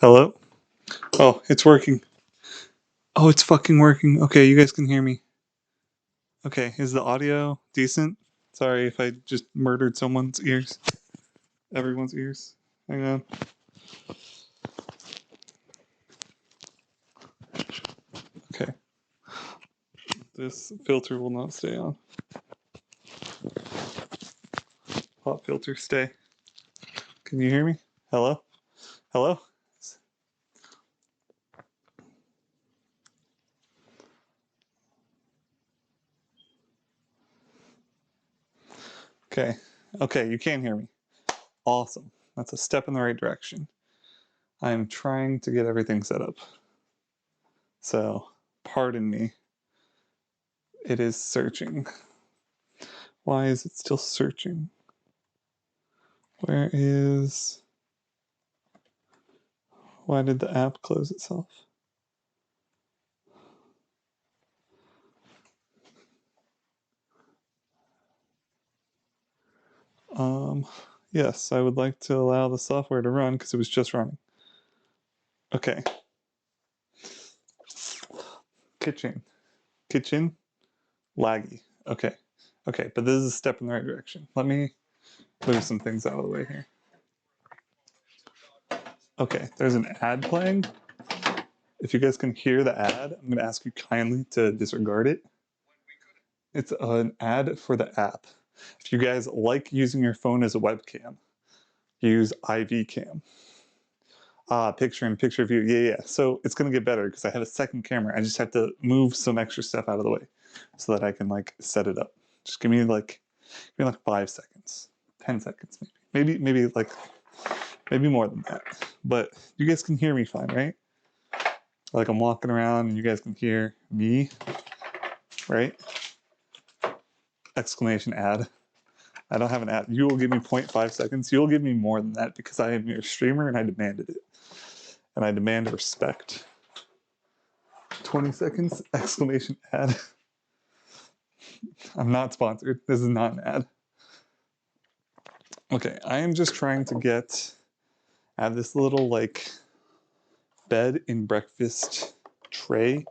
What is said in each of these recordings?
Hello? Oh, it's working. Oh, it's fucking working. Okay, you guys can hear me. Okay, is the audio decent? Sorry if I just murdered someone's ears. Everyone's ears. Hang on. Okay. This filter will not stay on. Pop filter, stay. Can you hear me? Hello? Hello? Okay. Okay, you can hear me. Awesome. That's a step in the right direction. I am trying to get everything set up. So, pardon me. It is searching. Why is it still searching? Where is... Why did the app close itself? Yes, I would like to allow the software to run because it was just running. Okay. Kitchen. Kitchen. Laggy. Okay. Okay, but this is a step in the right direction. Let me move some things out of the way here. Okay, there's an ad playing. If you guys can hear the ad, I'm going to ask you kindly to disregard it. It's an ad for the app. If you guys like using your phone as a webcam, use IV Cam. Picture in picture view. Yeah. So it's gonna get better because I have a second camera. I just have to move some extra stuff out of the way so that I can like set it up. Just give me like 5 seconds, 10 seconds maybe. Maybe more than that. But you guys can hear me fine, right? Like I'm walking around and you guys can hear me, right? Exclamation ad. I don't have an ad. You will give me 0.5 seconds. You'll give me more than that because I am your streamer and I demanded it. And I demand respect. 20 seconds, exclamation ad. I'm not sponsored. This is not an ad. Okay, I am just trying to I have this little like bed and breakfast tray.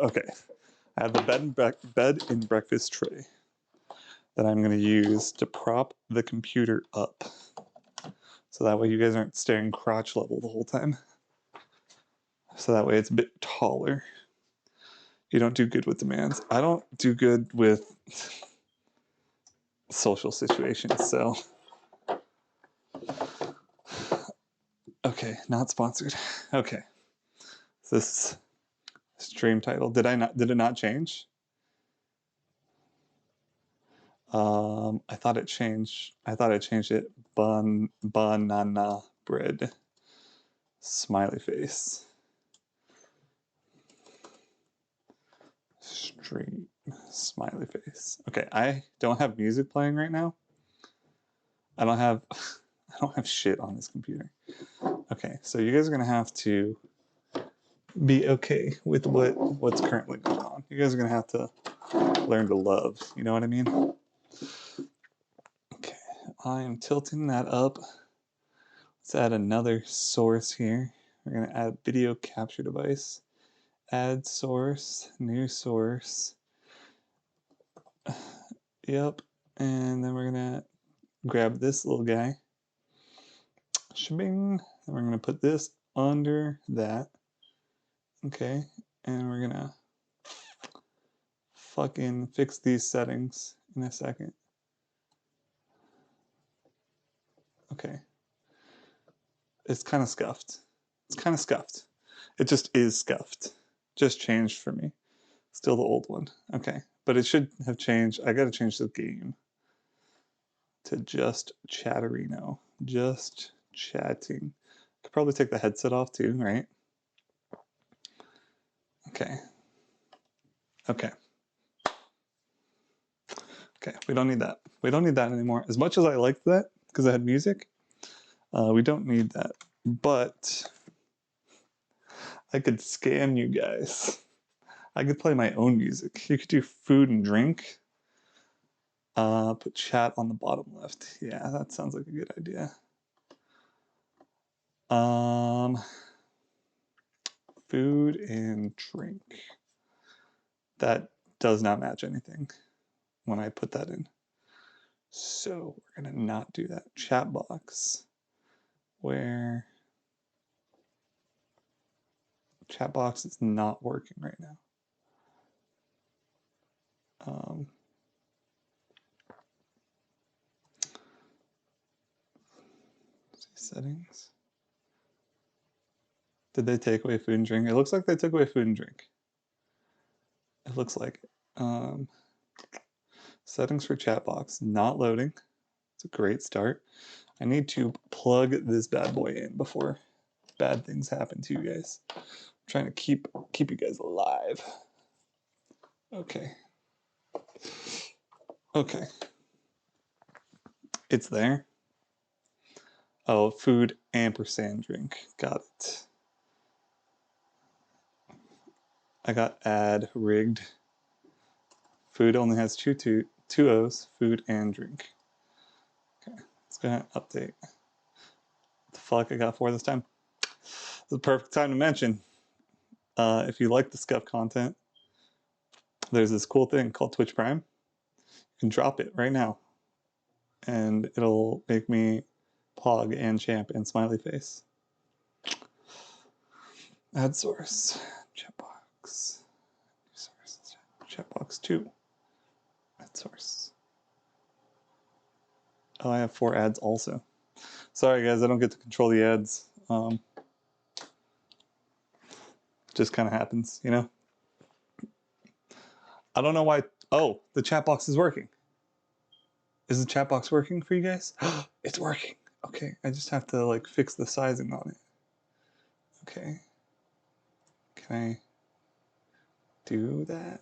Okay, I have the bed and breakfast tray that I'm going to use to prop the computer up. So that way you guys aren't staring crotch level the whole time. So that way it's a bit taller. You don't do good with demands. I don't do good with social situations, so. Okay, not sponsored. Okay. This stream title. Did it not change? I thought it changed. I thought I changed it. Banana bread. Smiley face. Stream. Smiley face. Okay, I don't have music playing right now. I don't have shit on this computer. Okay, so you guys are gonna have to be okay with what's currently going on. You guys are gonna have to learn to love. You know what I mean? Okay, I am tilting that up. Let's add another source here. We're gonna add video capture device. Add source, new source. Yep, and then we're gonna grab this little guy. Shbing. And we're gonna put this under that. Okay, and we're gonna fucking fix these settings in a second. Okay. It's kind of scuffed. It's kind of scuffed. It just is scuffed. Just changed for me. Still the old one. Okay. But it should have changed. I gotta change the game to just Chatterino. Just chatting. Could probably take the headset off too, right? Okay. Okay. Okay, we don't need that. We don't need that anymore. As much as I liked that, because I had music, we don't need that. But I could scam you guys. I could play my own music. You could do food and drink. Put chat on the bottom left. Yeah, that sounds like a good idea. Food and drink. That does not match anything when I put that in. So we're gonna not do that. Chat box, where chat box is not working right now. Settings. Did they take away food and drink? It looks like they took away food and drink. It looks like it. Settings for chat box, not loading. It's a great start. I need to plug this bad boy in before bad things happen to you guys. I'm trying to keep you guys alive. Okay. Okay. It's there. Oh, food ampersand drink. Got it. I got add rigged. Food only has two O's, food and drink. Okay, let's go ahead and update. What the fuck I got 4 this time? It's the perfect time to mention. If you like the Scuff content, there's this cool thing called Twitch Prime. You can drop it right now, and it'll make me Pog and Champ and Smiley Face. Add source, chatbox, source, chatbox 2. Add source. Oh, I have 4 ads also. Sorry guys, I don't get to control the ads. Just kind of happens, you know? I don't know why. Oh, the chat box is working. Is the chat box working for you guys? It's working. Okay, I just have to like fix the sizing on it. Okay. Can I do that?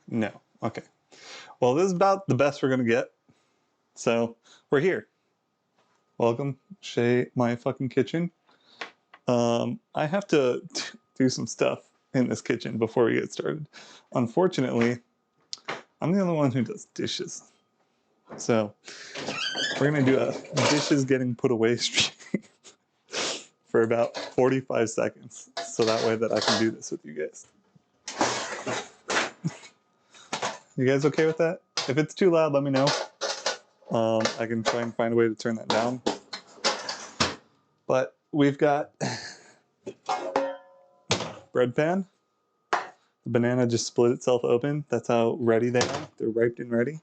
No. Okay. Well, this is about the best we're gonna get. So we're here. Welcome, Shay, my fucking kitchen. I have to do some stuff in this kitchen before we get started. Unfortunately, I'm the only one who does dishes. So we're gonna do a dishes getting put away stream for about 45 seconds. So that way that I can do this with you guys. You guys okay with that? If it's too loud, let me know. I can try and find a way to turn that down. But we've got bread pan. The banana just split itself open. That's how ready they are. They're ripe and ready.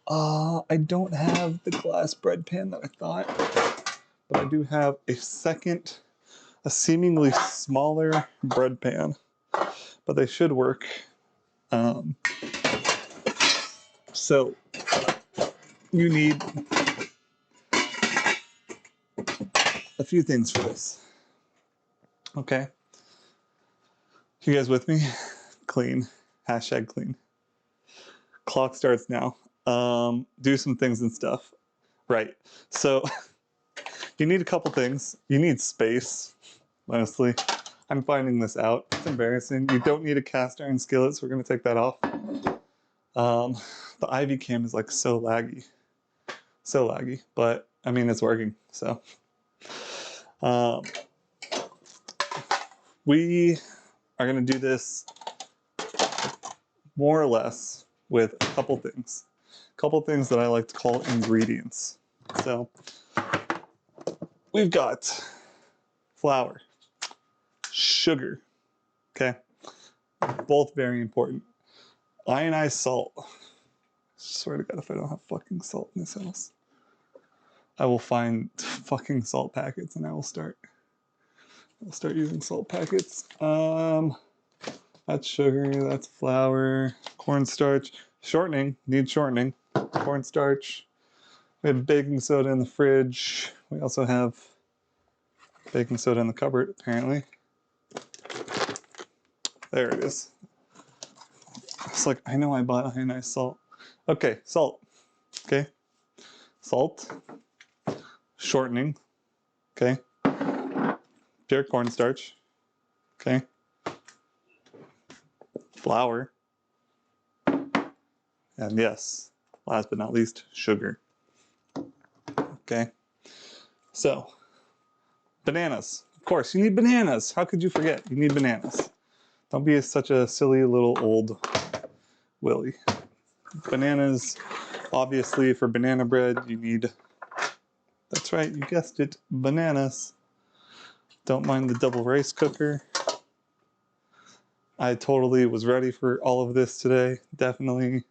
I don't have the glass bread pan that I thought, but I do have a seemingly smaller bread pan, but they should work. So you need a few things for this. Okay. You guys with me? Clean. Hashtag clean. Clock starts now. Do some things and stuff. Right. So you need a couple things. You need space, mostly. I'm finding this out. It's embarrassing. You don't need a cast iron skillet, so we're going to take that off. The Ivy cam is like so laggy. So laggy. But, I mean, it's working, so. We are going to do this more or less with a couple things. A couple things that I like to call ingredients. So, we've got flour, sugar, okay? Both very important. Ionized salt. I swear to God, if I don't have fucking salt in this house, I will find fucking salt packets and I'll start using salt packets. That's sugar, that's flour, cornstarch, shortening, need shortening, cornstarch. We have baking soda in the fridge. We also have baking soda in the cupboard, apparently. There it is. It's like, I know I bought ionized salt. Okay, salt. Okay. Salt. Shortening. Okay. Pure cornstarch. Okay. Flour. And yes, last but not least, sugar. Okay. So, bananas. Of course, you need bananas. How could you forget? You need bananas. Don't be such a silly little old Willy. Bananas, obviously, for banana bread, you need, that's right, you guessed it, bananas. Don't mind the double rice cooker. I totally was ready for all of this today, definitely.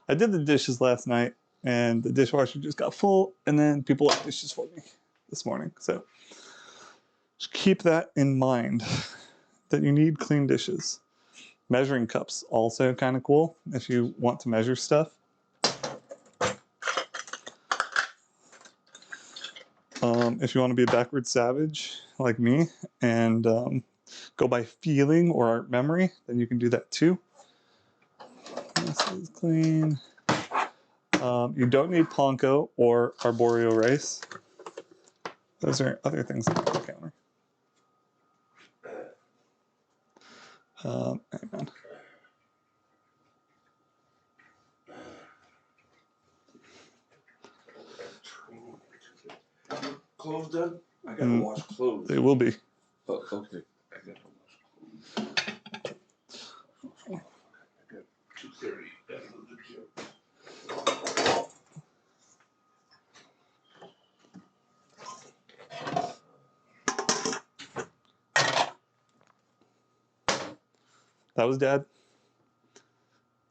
I did the dishes last night, and the dishwasher just got full, and then people left dishes for me this morning. So just keep that in mind, that you need clean dishes. Measuring cups, also kind of cool if you want to measure stuff. If you want to be a backward savage like me and go by feeling or memory, then you can do that too. This is clean. You don't need panko or arborio rice. Those are other things on the counter. Hang on. Clothes done? I gotta wash clothes. They will be. Oh, okay. I gotta wash clothes. I got 2:30. Gotta go to the gym. That was Dad.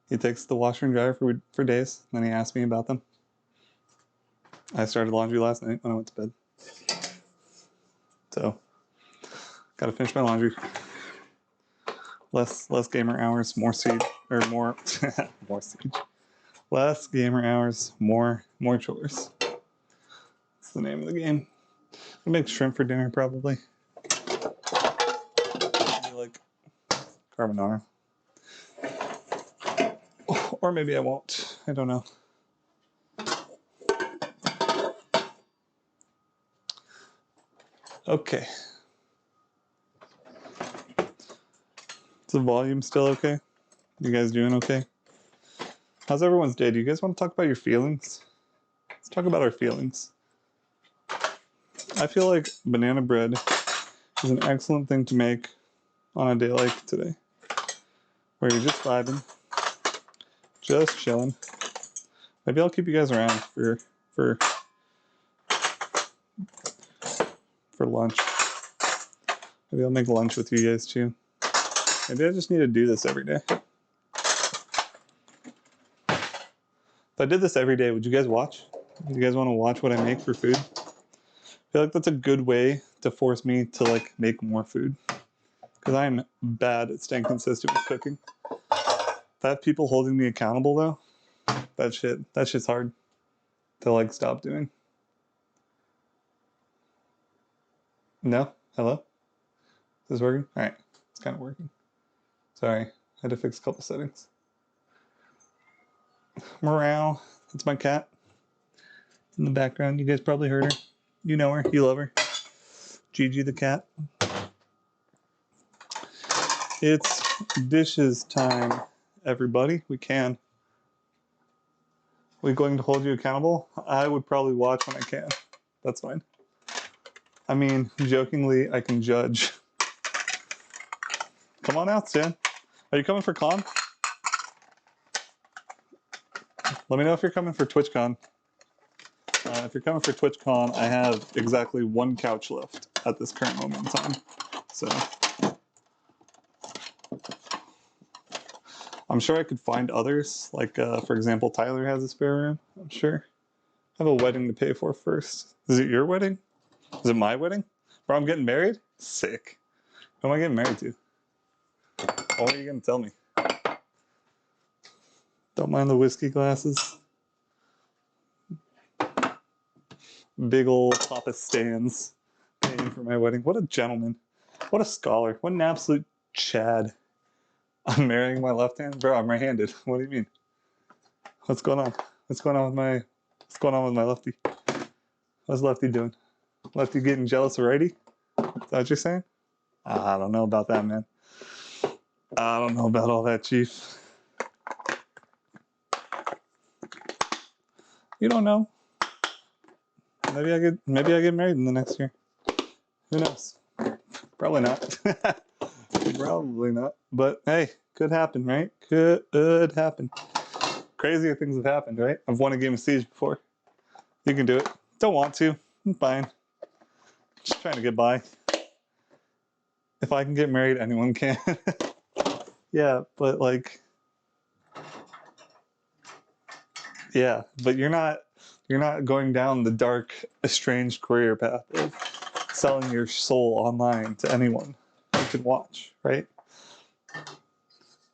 He takes the washer and dryer for days, and then he asked me about them. I started laundry last night when I went to bed. So, gotta finish my laundry. Less gamer hours, more siege, or more more siege. Less gamer hours, more chores. That's the name of the game. I'll make shrimp for dinner probably. Maybe like carbonara. Or maybe I won't. I don't know. Okay. Is the volume still okay? You guys doing okay? How's everyone's day? Do you guys want to talk about your feelings? Let's talk about our feelings. I feel like banana bread is an excellent thing to make on a day like today, where you're just vibing, just chilling. Maybe I'll keep you guys around for lunch. Maybe I'll make lunch with you guys too. Maybe I just need to do this every day. If I did this every day, would you guys watch? Do you guys want to watch what I make for food? I feel like that's a good way to force me to like make more food. Because I'm bad at staying consistent with cooking. If I have people holding me accountable though, that shit's hard to like stop doing. No? Hello? Is this working? Alright, it's kind of working. Sorry, I had to fix a couple settings. Morale, that's my cat. In the background, you guys probably heard her. You know her, you love her. Gigi the cat. It's dishes time, everybody. We can. Are we going to hold you accountable? I would probably watch when I can. That's fine. I mean, jokingly, I can judge. Come on out, Stan. Are you coming for con? Let me know if you're coming for TwitchCon. If you're coming for TwitchCon, I have exactly one couch left at this current moment in time. So I'm sure I could find others. Like, for example, Tyler has a spare room. I'm sure. I have a wedding to pay for first. Is it your wedding? Is it my wedding? Bro, I'm getting married? Sick. Who am I getting married to? What are you going to tell me? Don't mind the whiskey glasses. Big old Papa Stans paying for my wedding. What a gentleman. What a scholar. What an absolute Chad. I'm marrying my left hand? Bro, I'm right-handed. What do you mean? What's going on? What's going on with my lefty? What's lefty doing? Lefty getting jealous of righty? Is that what you're saying? I don't know about that, man. I don't know about all that, Chief. You don't know. Maybe I get married in the next year. Who knows? Probably not. Probably not. But hey, could happen, right? Could happen. Crazier things have happened, right? I've won a game of Siege before. You can do it. Don't want to. I'm fine. Just trying to get by. If I can get married, anyone can. Yeah, but like, yeah, but you're not going down the dark, estranged career path of selling your soul online to anyone who can watch, right?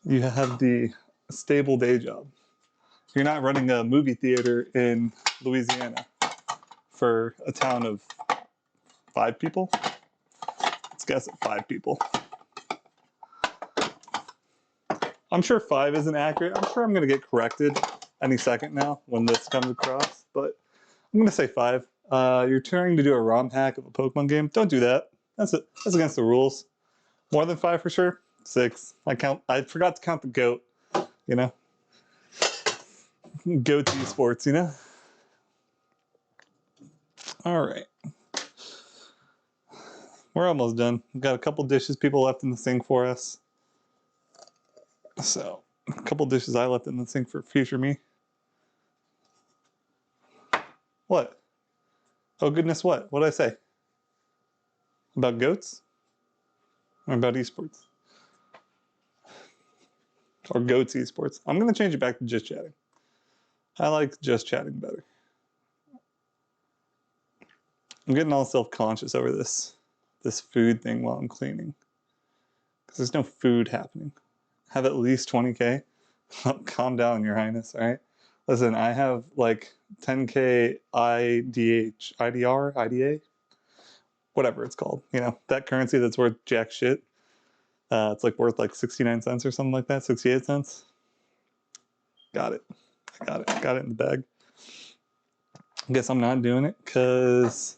You have the stable day job. You're not running a movie theater in Louisiana for a town of 5 people. Let's guess at 5 people. I'm sure 5 isn't accurate. I'm sure I'm going to get corrected any second now when this comes across, but I'm going to say 5. You're trying to do a ROM hack of a Pokemon game. Don't do that. That's against the rules. More than 5 for sure. 6. I forgot to count the goat. You know, goat esports. You know. All right. We're almost done. We've got a couple dishes people left in the sink for us. So, a couple dishes I left in the sink for future me. What? Oh goodness, what? What'd I say? About goats? Or about esports? Or goats esports? I'm gonna change it back to just chatting. I like just chatting better. I'm getting all self-conscious over this food thing while I'm cleaning. Because there's no food happening. Have at least 20K. Calm down, Your Highness, all right? Listen, I have like 10K IDA, whatever it's called. You know, that currency that's worth jack shit. It's like worth like 69 cents or something like that, 68 cents. Got it. Got it in the bag. I guess I'm not doing it because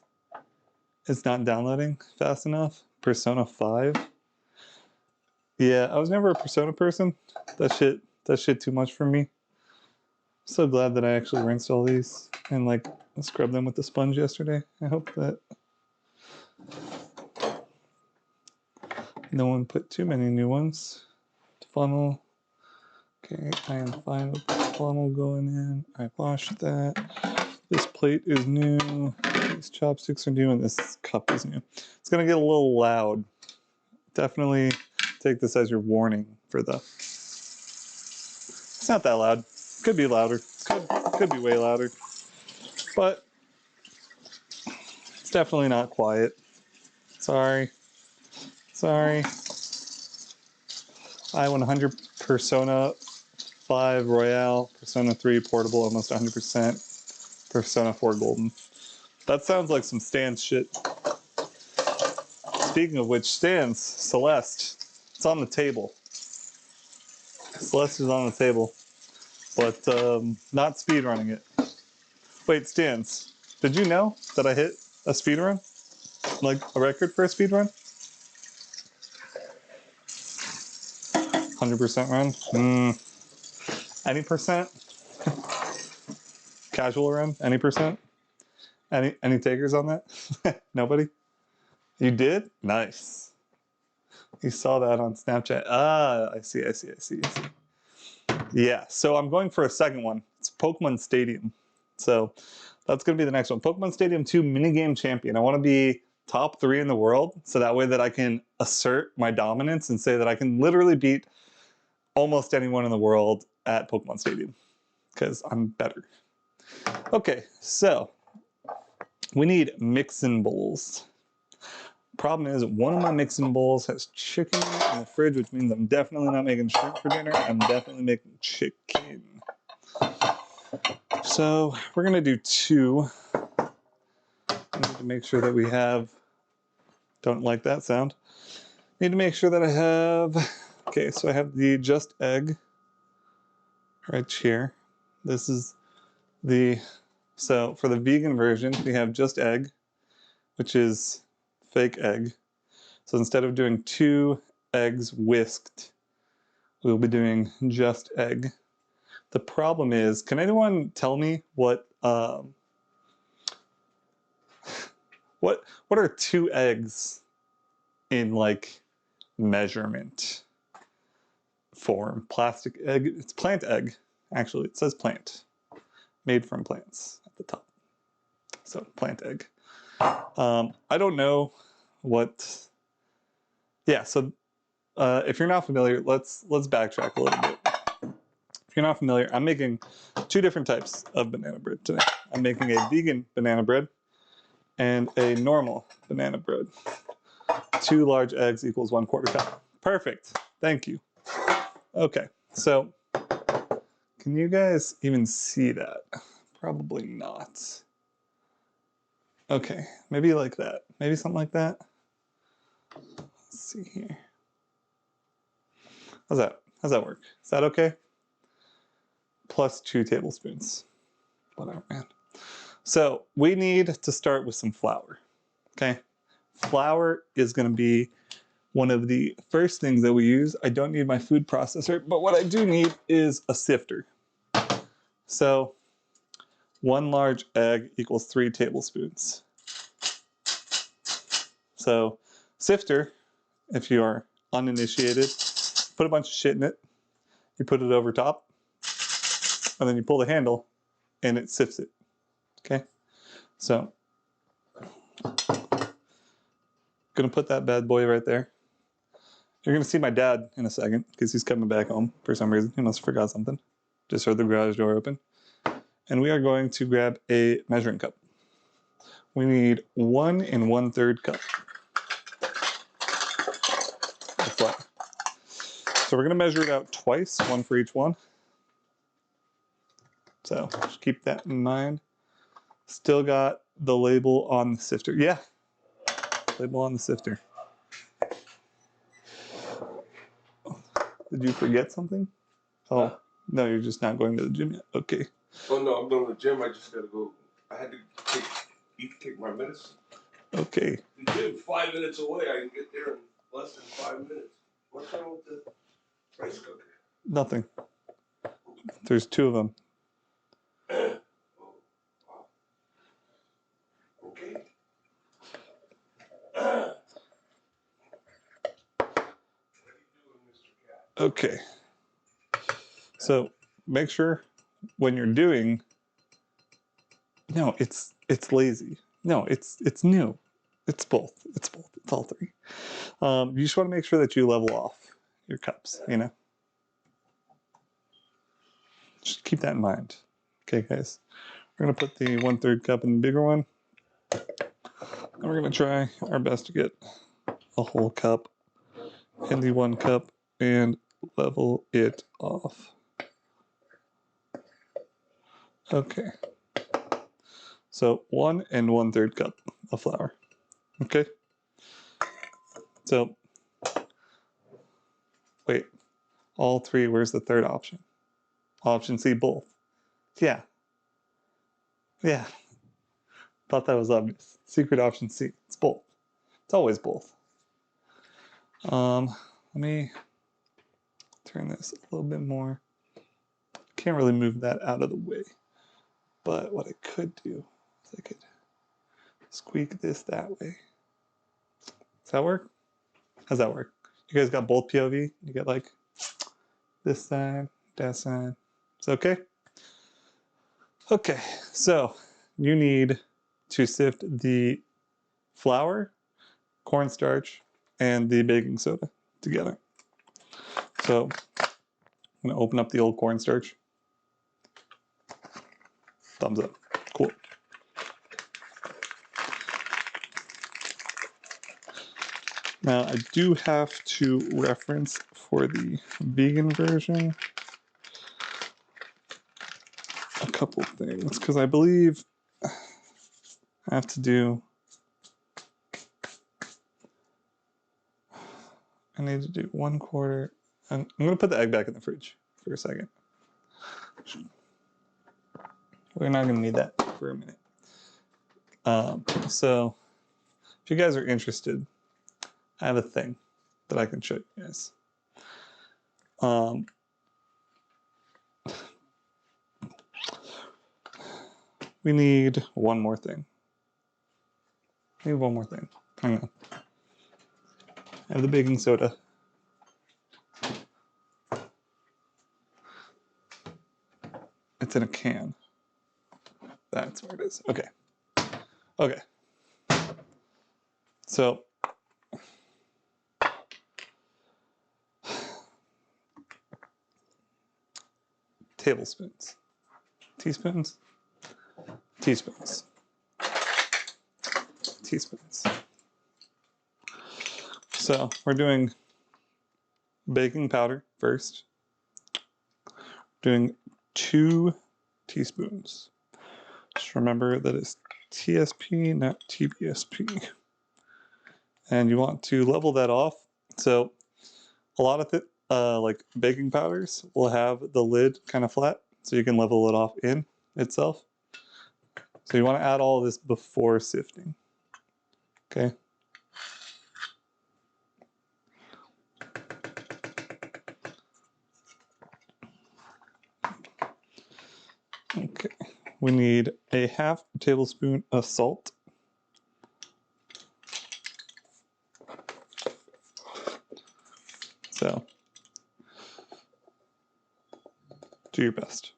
it's not downloading fast enough. Persona 5. Yeah, I was never a Persona person. That shit too much for me. So glad that I actually rinsed all these and like scrubbed them with the sponge yesterday. I hope that no one put too many new ones. Funnel. Okay, I am fine with the funnel going in. I washed that. This plate is new. These chopsticks are new, and this cup is new. It's gonna get a little loud. Definitely take this as your warning for the. It's not that loud. Could be louder. Could be way louder. But it's definitely not quiet. Sorry. I 100 Persona 5 Royale, Persona 3 Portable, almost 100%, Persona 4 Golden. That sounds like some Stans shit. Speaking of which, Stans, Celeste, it's on the table. Celeste is on the table, but not speedrunning it. Wait, Stans, did you know that I hit a speedrun? Like a record for a speedrun? 100% run? Any percent? Casual run? Any percent? Any takers on that? Nobody? You did? Nice. You saw that on Snapchat. Ah, I see. Yeah, so I'm going for a second one. It's Pokemon Stadium. So that's going to be the next one. Pokemon Stadium 2 Minigame Champion. I want to be top 3 in the world, so that way that I can assert my dominance and say that I can literally beat almost anyone in the world at Pokemon Stadium, because I'm better. Okay, so we need mixin' bowls. Problem is, one of my mixing bowls has chicken in the fridge, which means I'm definitely not making shrimp for dinner. I'm definitely making chicken. So we're gonna do 2. I need to make sure that we have, don't like that sound. Need to make sure that I have, okay, so I have the just egg right here. This is so for the vegan version, we have just egg, which is fake egg. So instead of doing 2 eggs whisked, we'll be doing just egg. The problem is, can anyone tell me what are 2 eggs in like measurement form? Plastic egg, it's plant egg. Actually, it says plant, made from plants at the top. So plant egg. I don't know what. Yeah. So if you're not familiar, let's backtrack a little bit. If you're not familiar, I'm making 2 different types of banana bread today. I'm making a vegan banana bread and a normal banana bread. 2 large eggs equals 1/4 cup. Perfect. Thank you. Okay, so can you guys even see that? Probably not. Okay, maybe like that. Maybe something like that. Let's see here. How's that? How's that work? Is that okay? Plus 2 tablespoons. Whatever, man. So we need to start with some flour. Okay, flour is going to be one of the first things that we use. I don't need my food processor, but what I do need is a sifter. So 1 large egg equals 3 tablespoons. So sifter, if you are uninitiated, put a bunch of shit in it, you put it over top, and then you pull the handle and it sifts it. Okay, so gonna put that bad boy right there. You're gonna see my dad in a second because he's coming back home for some reason. He must have forgot something. Just heard the garage door open. And we are going to grab a measuring cup. We need 1 1/3 cup of flour. So we're gonna measure it out twice, 1 for each one. So just keep that in mind. Still got the label on the sifter. Yeah, label on the sifter. Did you forget something? Oh, no, you're just not going to the gym yet. Okay. Oh no, I'm going to the gym. I just gotta go. I had to take my medicine. Okay. The gym 5 minutes away. I can get there in less than 5 minutes. What's wrong with the rice cooker? Nothing. There's 2 of them. Oh, wow. Okay. What are you doing, Mr. Cat? Okay. So make sure when you're doing. No, it's lazy. No, it's new. It's both. It's both. It's all 3. You just want to make sure that you level off your cups. You know. Just keep that in mind. Okay, guys. We're gonna put the 1/3 cup in the bigger one. And we're gonna try our best to get a whole cup in the 1 cup and level it off. Okay. So 1 1/3 cup of flour. Okay. So wait, all 3. Where's the 3rd option? Option C, both. Yeah. Yeah. Thought that was obvious. Secret option C. It's both. It's always both. Let me turn this a little bit more. Can't really move that out of the way. But what I could do is I could squeak this that way. Does that work? How's that work? You guys got both POV? You get like this side, that side. It's okay? Okay, so you need to sift the flour, cornstarch, and the baking soda together. So I'm gonna open up the old cornstarch. Thumbs up. Cool. Now I do have to reference for the vegan version a couple things because I believe I have to do. I need to do 1/4. I'm gonna put the egg back in the fridge for a second. We're not gonna need that for a minute. So if you guys are interested, I have a thing that I can show you guys. we need one more thing. Hang on. I have the baking soda. It's in a can. That's where it is. Okay. Okay. So tablespoons. Teaspoons. Teaspoons. Teaspoons. So we're doing baking powder first. Doing 2 teaspoons. Just remember that it's TSP, not TBSP. And you want to level that off. So a lot of like baking powders will have the lid kind of flat, so you can level it off in itself. So you want to add all of this before sifting. Okay. Okay. We need a 1/2 tablespoon of salt. So do your best.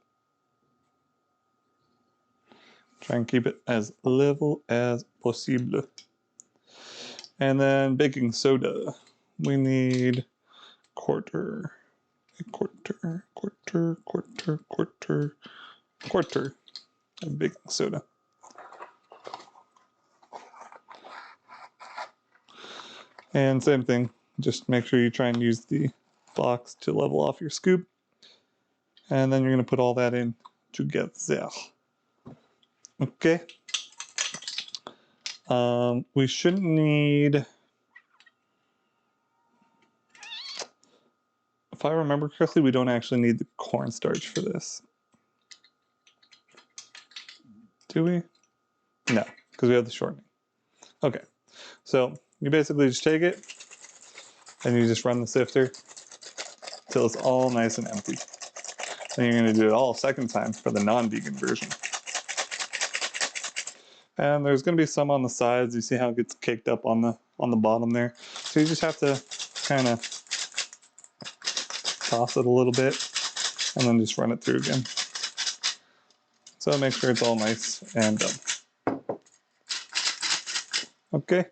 Try and keep it as level as possible. And then baking soda. We need quarter of baking soda. And same thing, just make sure you try and use the box to level off your scoop. And then you're going to put all that in together. Okay. We shouldn't need, if I remember correctly, we don't actually need the cornstarch for this. Do we? No, because we have the shortening. Okay, so you basically just take it and you just run the sifter till it's all nice and empty. Then you're going to do it all a second time for the non-vegan version. And there's going to be some on the sides. You see how it gets caked up on the bottom there. So you just have to kind of toss it a little bit and then just run it through again. So make sure it's all nice and done. Okay,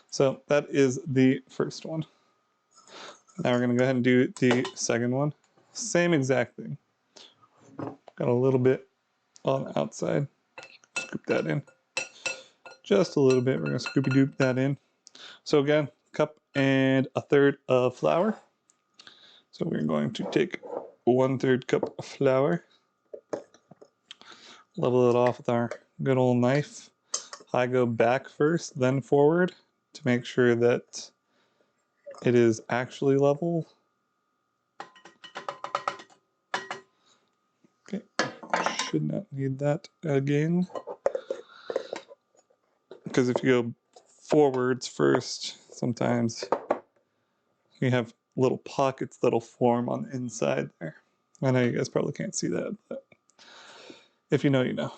so that is the first one. Now we're going to go ahead and do the second one. Same exact thing. Got a little bit on the outside. Scoop that in. Just a little bit. We're going to scoopy doop that in. So again, 1 1/3 cup of flour. So we're going to take 1/3 cup of flour. Level it off with our good old knife. I go back first, then forward to make sure that it is actually level. Okay, should not need that again. Because if you go forwards first, sometimes you have little pockets that'll form on the inside there. I know you guys probably can't see that, but if you know, you know.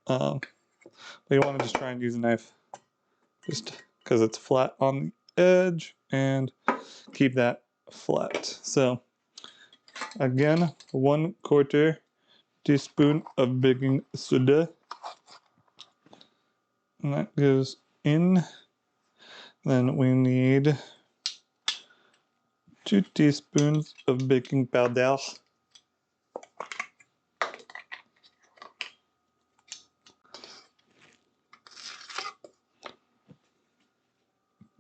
But you want to just try and use a knife just because it's flat on the edge and keep that flat. So again, 1/4 teaspoon of baking soda. And that goes in. Then we need 2 teaspoons of baking powder.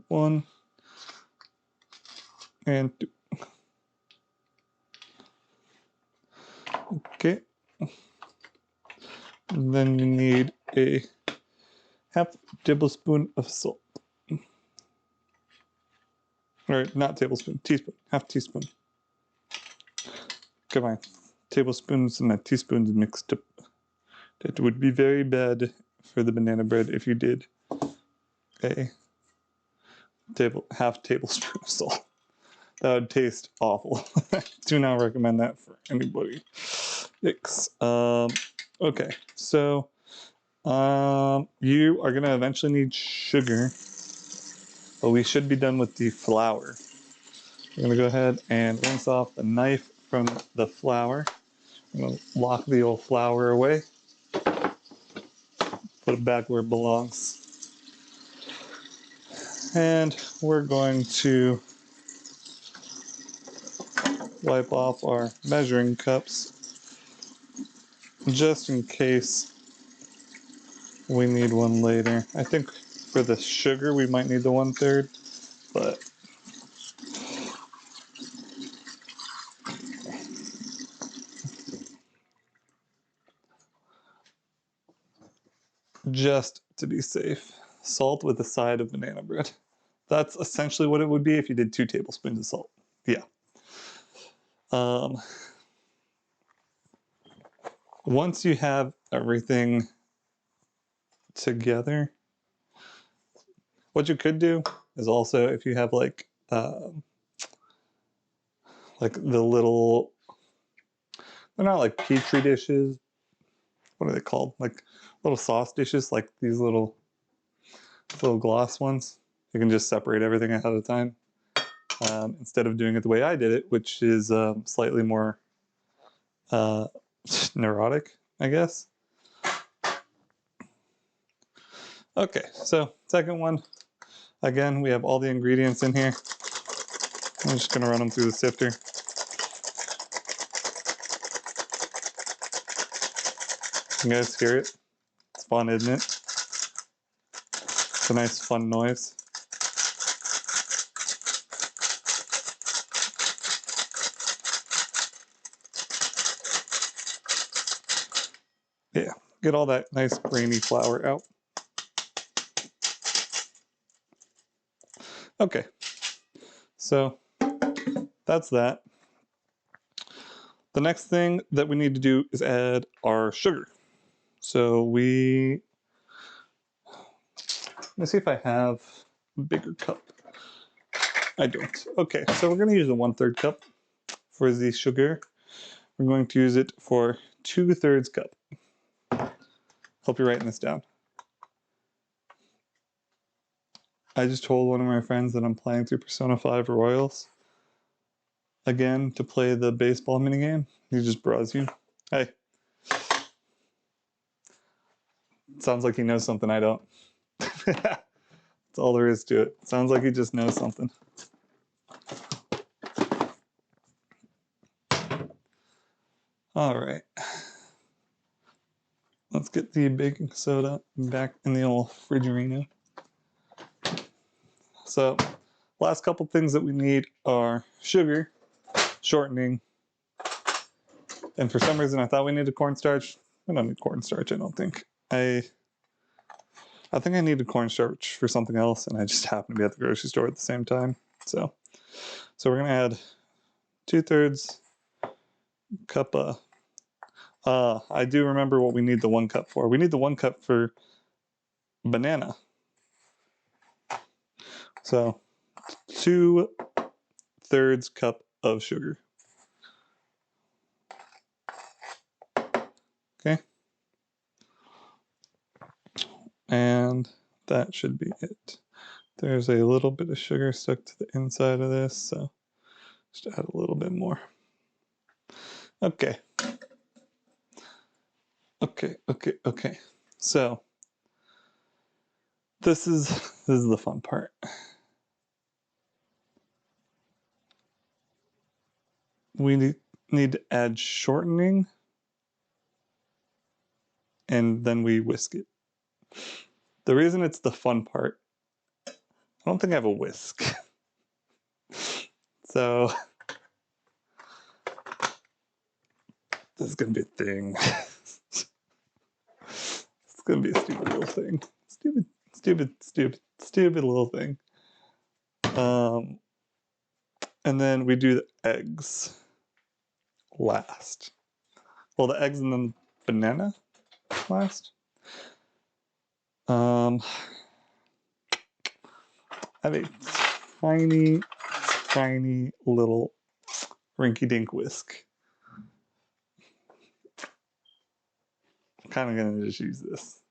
One and 2. Okay. And then you need a 1/2 tablespoon of salt. Or not tablespoon, teaspoon, 1/2 teaspoon. Come on, tablespoons and teaspoons mixed up. That would be very bad for the banana bread if you did a 1/2 tablespoon of salt. That would taste awful. Do not recommend that for anybody. Yikes. Okay, so you are gonna eventually need sugar, but we should be done with the flour. We're gonna go ahead and rinse off the knife from the flour. I'm gonna lock the old flour away, put it back where it belongs. And we're going to wipe off our measuring cups just in case we need one later. I think for the sugar we might need the 1/3, but just to be safe, salt with a side of banana bread. That's essentially what it would be if you did 2 tablespoons of salt. Yeah. Once you have everything together, what you could do is also if you have like the little, they're not like petri dishes. What are they called? Like little sauce dishes, like these little glass ones. You can just separate everything ahead of time instead of doing it the way I did it, which is slightly more neurotic, I guess. Okay, so second one. Again, we have all the ingredients in here. I'm just gonna run them through the sifter. You guys hear it? It's fun, isn't it? It's a nice, fun noise. Yeah, get all that nice grainy flour out. Okay, so that's that. The next thing that we need to do is add our sugar. So let me see if I have a bigger cup. I don't. Okay, so we're going to use a 1/3 cup for the sugar. We're going to use it for 2/3 cup. Hope you're writing this down. I just told one of my friends that I'm playing through Persona 5 Royals again to play the baseball minigame. He just bros you. Hey. Sounds like he knows something I don't. That's all there is to it. Sounds like he just knows something. All right. Let's get the baking soda back in the old Frigerino. So, last couple things that we need are sugar, shortening, and for some reason I thought we needed cornstarch. We don't need cornstarch, I don't think. I think I needed cornstarch for something else, and I just happened to be at the grocery store at the same time. So we're gonna add 2/3 cup of. I do remember what we need the 1 cup for. We need the 1 cup for banana. So 2/3 cup of sugar. Okay. And that should be it. There's a little bit of sugar stuck to the inside of this, so just add a little bit more. Okay. Okay. So this is the fun part. We need to add shortening, and then we whisk it. The reason it's the fun part, I don't think I have a whisk. So this is gonna be a thing. It's gonna be a stupid little thing. Stupid little thing. And then we do the eggs last. Well, the eggs and then banana last. I have a tiny little rinky-dink whisk. I'm kind of gonna just use this.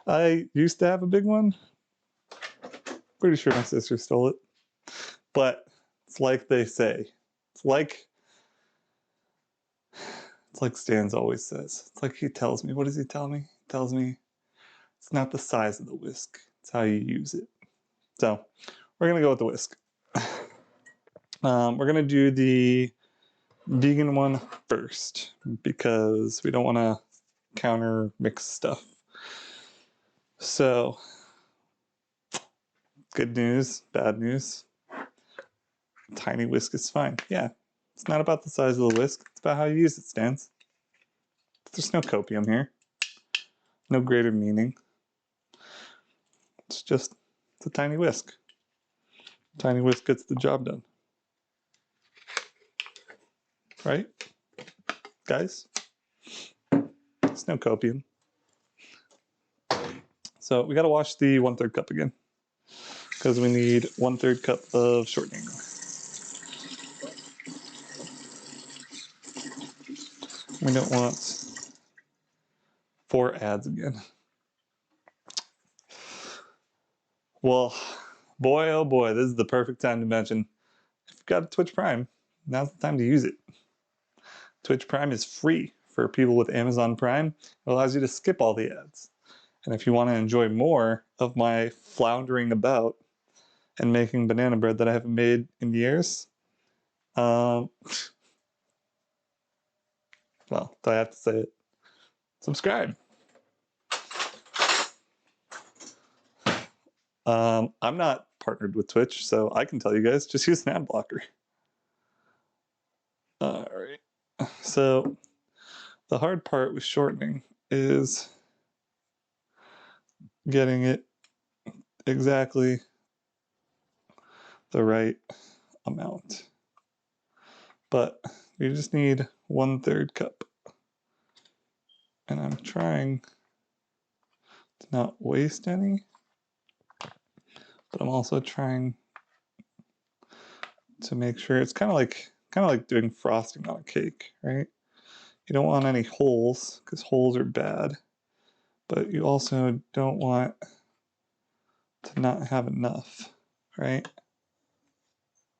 I used to have a big one. Pretty sure my sister stole it. But it's like they say. It's like Stans always says. It's like he tells me. What does he tell me? He tells me it's not the size of the whisk, it's how you use it. So we're gonna go with the whisk. We're gonna do the vegan one first because we don't want to counter mix stuff. So, good news, bad news. Tiny whisk is fine. Yeah, it's not about the size of the whisk, it's about how you use it, Stans. There's no copium here, no greater meaning. It's a tiny whisk. Tiny whisk gets the job done. Right? Guys? It's no copium. So we gotta wash the 1/3 cup again because we need 1/3 cup of shortening. We don't want 4 ads again. Well, boy, oh boy, this is the perfect time to mention if you've got a Twitch Prime, now's the time to use it. Twitch Prime is free for people with Amazon Prime. It allows you to skip all the ads. And if you want to enjoy more of my floundering about and making banana bread that I haven't made in years, well, do I have to say it? Subscribe. I'm not partnered with Twitch, so I can tell you guys, just use an ad blocker. Alright, so the hard part with shortening is getting it exactly the right amount. But you just need 1/3 cup. And I'm trying to not waste any, but I'm also trying to make sure it's kind of like doing frosting on a cake, right? You don't want any holes because holes are bad, but you also don't want to not have enough, right?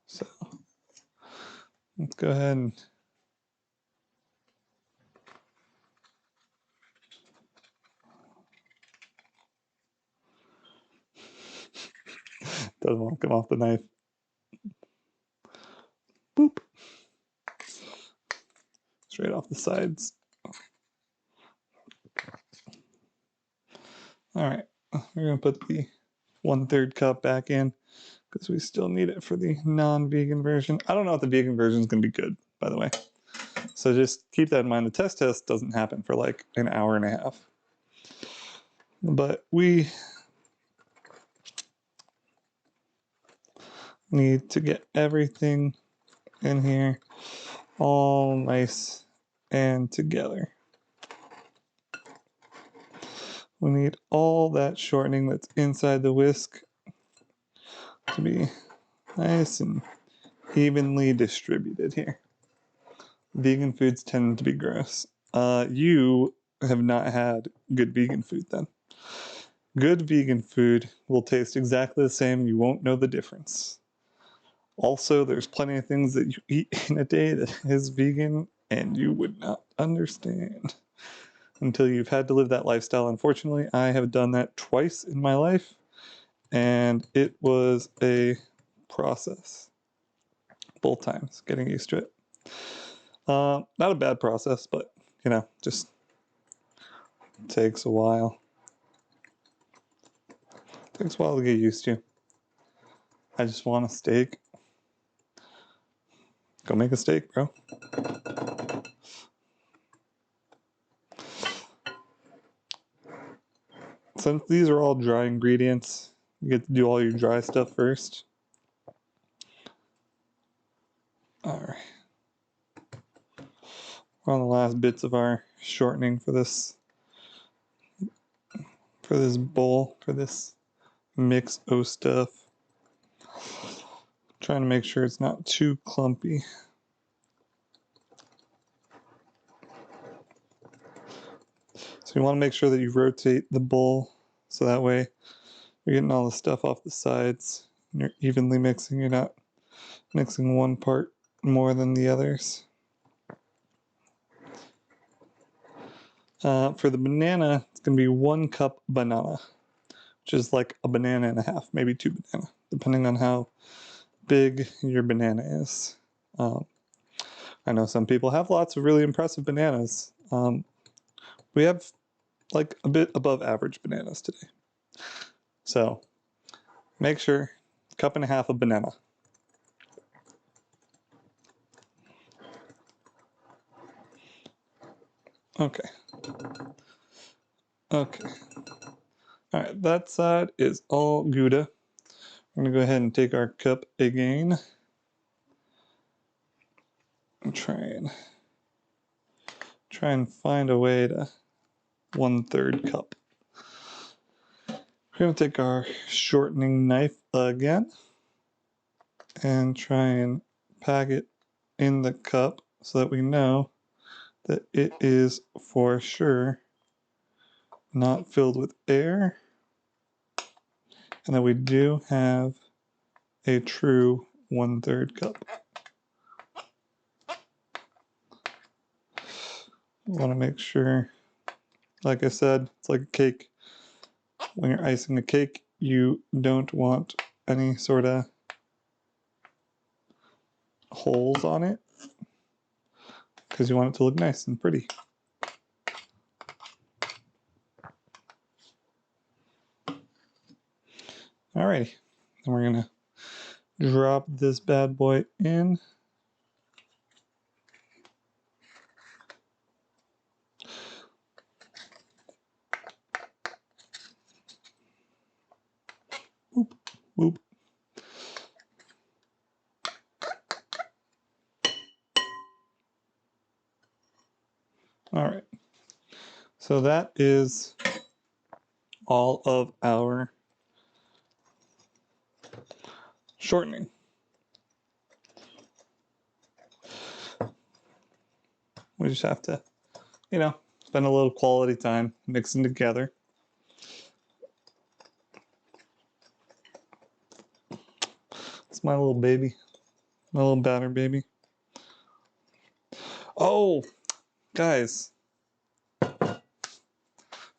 So let's go ahead and doesn't want to come off the knife. Boop. Straight off the sides. All right, we're gonna put the 1/3 cup back in because we still need it for the non-vegan version. I don't know if the vegan version is gonna be good, by the way. So just keep that in mind. The test doesn't happen for like an hour and a half. But we need to get everything in here all nice and together. We need all that shortening that's inside the whisk to be nice and evenly distributed here. Vegan foods tend to be gross. You have not had good vegan food then. Good vegan food will taste exactly the same and you won't know the difference. Also, there's plenty of things that you eat in a day that is vegan and you would not understand until you've had to live that lifestyle. Unfortunately, I have done that twice in my life and it was a process. Both times, getting used to it. Not a bad process, but just takes a while. Takes a while to get used to. I just want a steak. Go make a steak, bro. Since these are all dry ingredients, you get to do all your dry stuff first. Alright. We're on the last bits of our shortening for this bowl, for this mix o stuff. Trying to make sure it's not too clumpy. So you want to make sure that you rotate the bowl so that way you're getting all the stuff off the sides and you're evenly mixing. You're not mixing one part more than the others. For the banana, it's going to be 1 cup banana, which is like a banana and a half, maybe 2 banana, depending on how big your banana is. I know some people have lots of really impressive bananas. We have like a bit above average bananas today. So make sure 1.5 cups of banana. Okay. Okay. All right, that side is all Gouda. I'm gonna go ahead and take our cup again. And try and find a way to 1/3 cup. We're gonna take our shortening knife again and try and pack it in the cup so that we know that it is for sure not filled with air and that we do have a true 1/3 cup. Want to make sure, like I said, it's like a cake. When you're icing a cake, you don't want any sort of holes on it because you want it to look nice and pretty. Alrighty, then we're gonna drop this bad boy in. Boop, boop. Alright, so that is all of our shortening. We just have to, spend a little quality time mixing together. It's my little baby, my little batter baby. Oh, guys,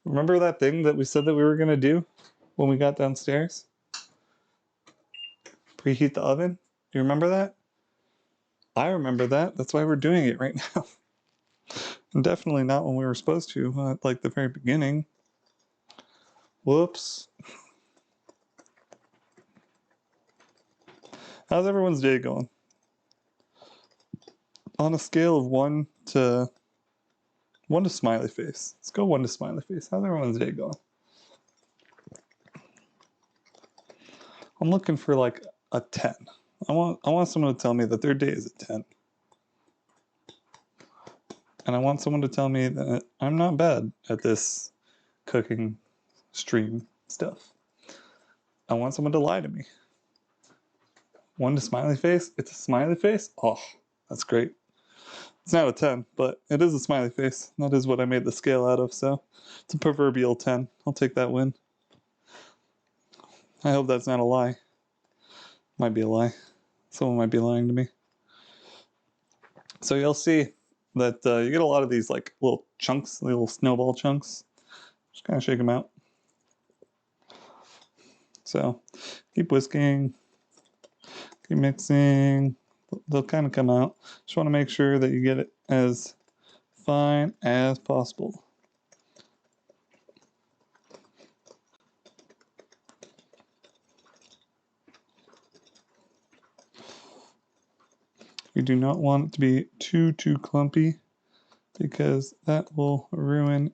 remember that thing that we said that we were gonna do when we got downstairs? Preheat the oven? Do you remember that? I remember that. That's why we're doing it right now. And definitely not when we were supposed to, at like the very beginning. Whoops. How's everyone's day going? On a scale of 1 to smiley face. Let's go 1 to smiley face. How's everyone's day going? I'm looking for like a 10. I want someone to tell me that their day is a 10. And I want someone to tell me that I'm not bad at this cooking stream stuff. I want someone to lie to me. 1 to smiley face? It's a smiley face? Oh, that's great. It's not a 10, but it is a smiley face. That is what I made the scale out of, so it's a proverbial 10. I'll take that win. I hope that's not a lie. Might be a lie. Someone might be lying to me. So you'll see that you get a lot of these like little chunks, little snowball chunks. Just kind of shake them out. So keep whisking, keep mixing. They'll kind of come out. Just want to make sure that you get it as fine as possible. You do not want it to be too clumpy because that will ruin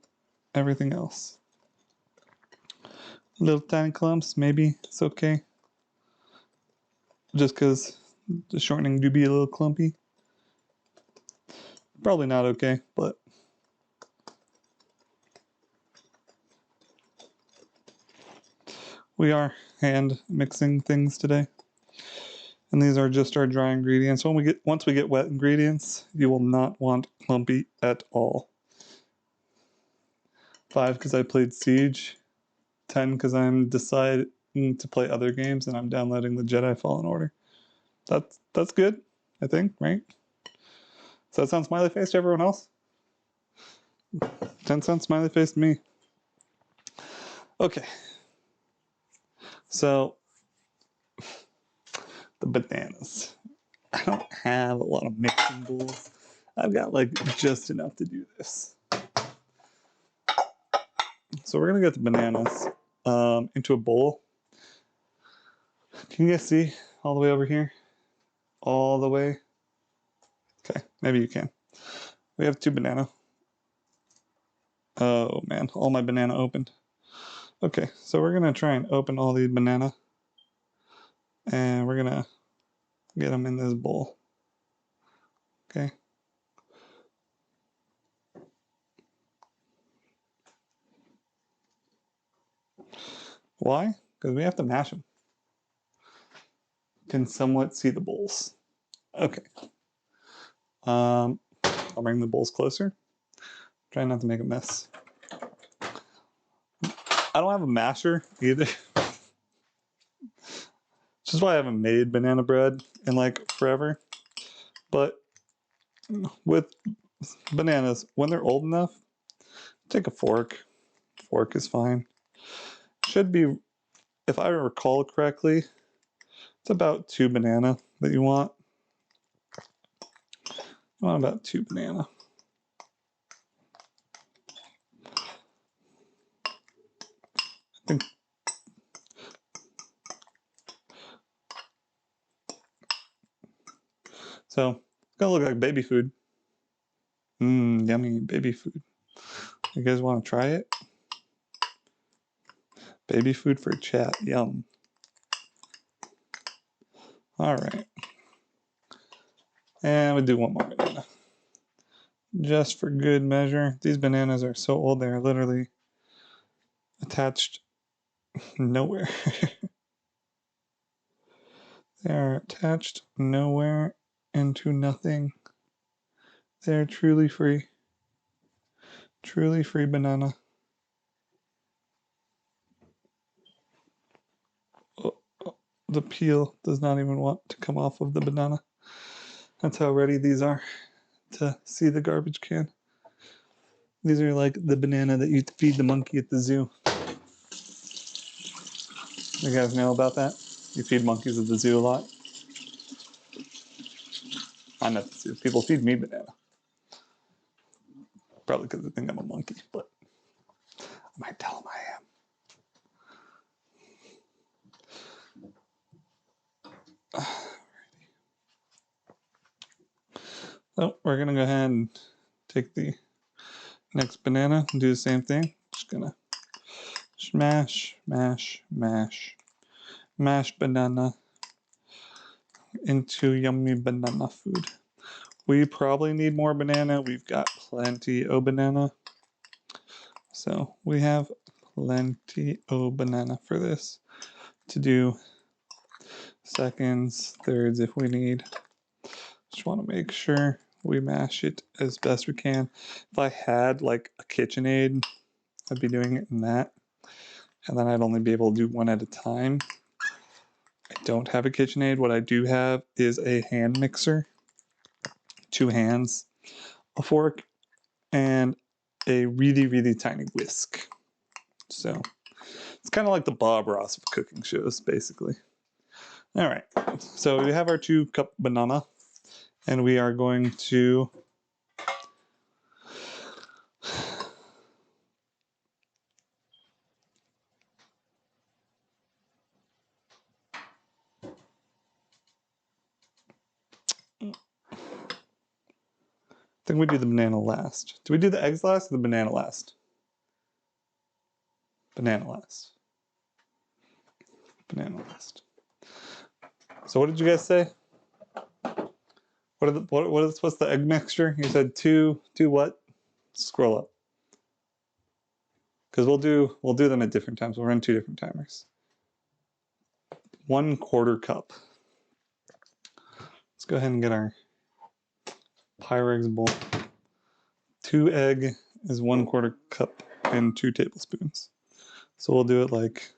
everything else. Little tiny clumps, maybe it's okay. Just because the shortening do be a little clumpy. Probably not okay, but we are hand mixing things today. And these are just our dry ingredients. Once we get wet ingredients, you will not want clumpy at all. 5 because I played Siege, 10 because I'm deciding to play other games and I'm downloading the Jedi Fallen Order. That's good, I think, right? Does that sound smiley face to everyone else? 10 cents smiley face to me. Okay. So, the bananas. I don't have a lot of mixing bowls. I've got like just enough to do this. So we're gonna get the bananas into a bowl. Can you guys see all the way over here? All the way? Okay, maybe you can. We have 2 banana. Oh man, all my banana opened. Okay, so we're gonna try and open all these banana. And we're gonna get them in this bowl. Okay. Why? Because we have to mash them. Can somewhat see the bowls. Okay. I'll bring the bowls closer. Try not to make a mess. I don't have a masher either. Which is why I haven't made banana bread in like forever. But with bananas, when they're old enough, take a fork. Fork is fine. Should be, if I recall correctly, it's about 2 banana that you want. You want about 2 banana. I think so. It's gonna look like baby food. Yummy baby food. You guys want to try it? Baby food for chat. Yum. All right. And we do one more banana. Just for good measure. These bananas are so old, they're literally attached nowhere. They are attached nowhere into nothing. They're truly free. Truly free banana. The peel does not even want to come off of the banana. That's how ready these are to see the garbage can. These are like the banana that you feed the monkey at the zoo. You guys know about that? You feed monkeys at the zoo a lot? I'm at the zoo. People feed me banana. Probably because they think I'm a monkey, but I might tell them I am. So we're gonna go ahead and take the next banana and do the same thing. Just gonna smash, mash, mash, mash banana into yummy banana food. We probably need more banana. We've got plenty of banana. So we have plenty of banana for this to do seconds, thirds if we need. Just want to make sure we mash it as best we can. If I had like a KitchenAid, I'd be doing it in that. And then I'd only be able to do one at a time. I don't have a KitchenAid. What I do have is a hand mixer. 2 hands, a fork, and a really, really tiny whisk. So it's kind of like the Bob Ross of cooking shows, basically. All right, so we have our 2-cup banana, and we are going to I think we do the banana last. Do we do the eggs last or the banana last? Banana last. Banana last. So what did you guys say? What's the egg mixture? You said two what? Scroll up. Because we'll do them at different times. We'll run 2 different timers. 1/4 cup. Let's go ahead and get our Pyrex bowl. 2 egg is 1/4 cup and 2 tablespoons. So we'll do it like,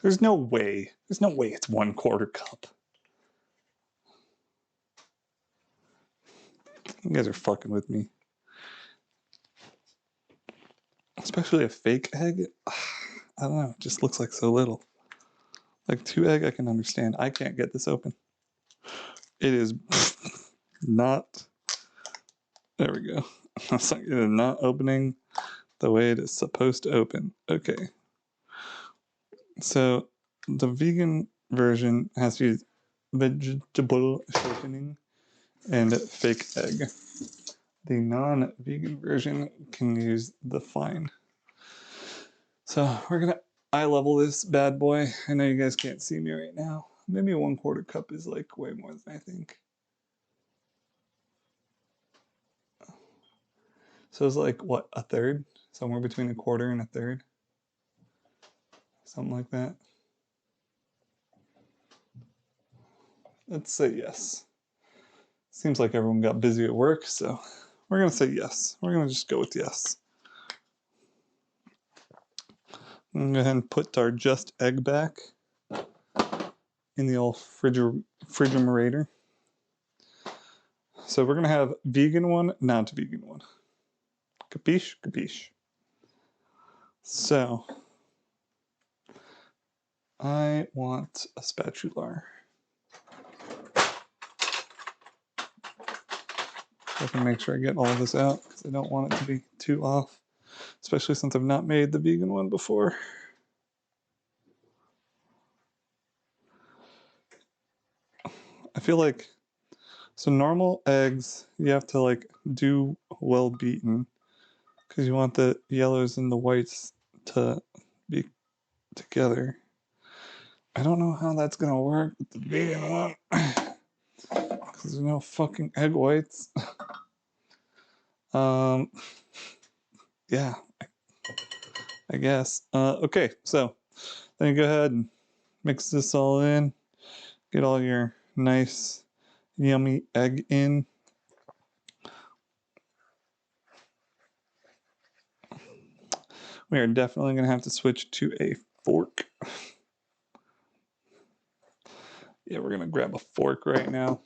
there's no way it's 1/4 cup. You guys are fucking with me. Especially a fake egg. I don't know, it just looks like so little. Like 2 egg I can understand. I can't get this open. It is not, there we go. It's like it is not opening the way it is supposed to open. Okay. So the vegan version has to use vegetable shortening and fake egg. The non-vegan version can use the fine. So we're gonna eye level this bad boy. I know you guys can't see me right now. Maybe 1/4 cup is like way more than I think. So it's like what, a third? Somewhere between 1/4 and a third. Something like that. Let's say yes. Seems like everyone got busy at work, so we're gonna say yes. We're gonna just go with yes. I'm gonna go ahead and put our just egg back in the old Frigimerator. So we're gonna have vegan one, not vegan one. Capiche? Capiche. So I want a spatula. I can make sure I get all of this out because I don't want it to be too off, especially since I've not made the vegan one before. I feel like, so normal eggs, you have to like do well beaten because you want the yellows and the whites to be together. I don't know how that's gonna work with the vegan one because there's no fucking egg whites. Yeah, I guess. Okay, so then you go ahead and mix this all in. Get all your nice, yummy egg in. We are definitely going to have to switch to a fork. Yeah, we're going to grab a fork right now.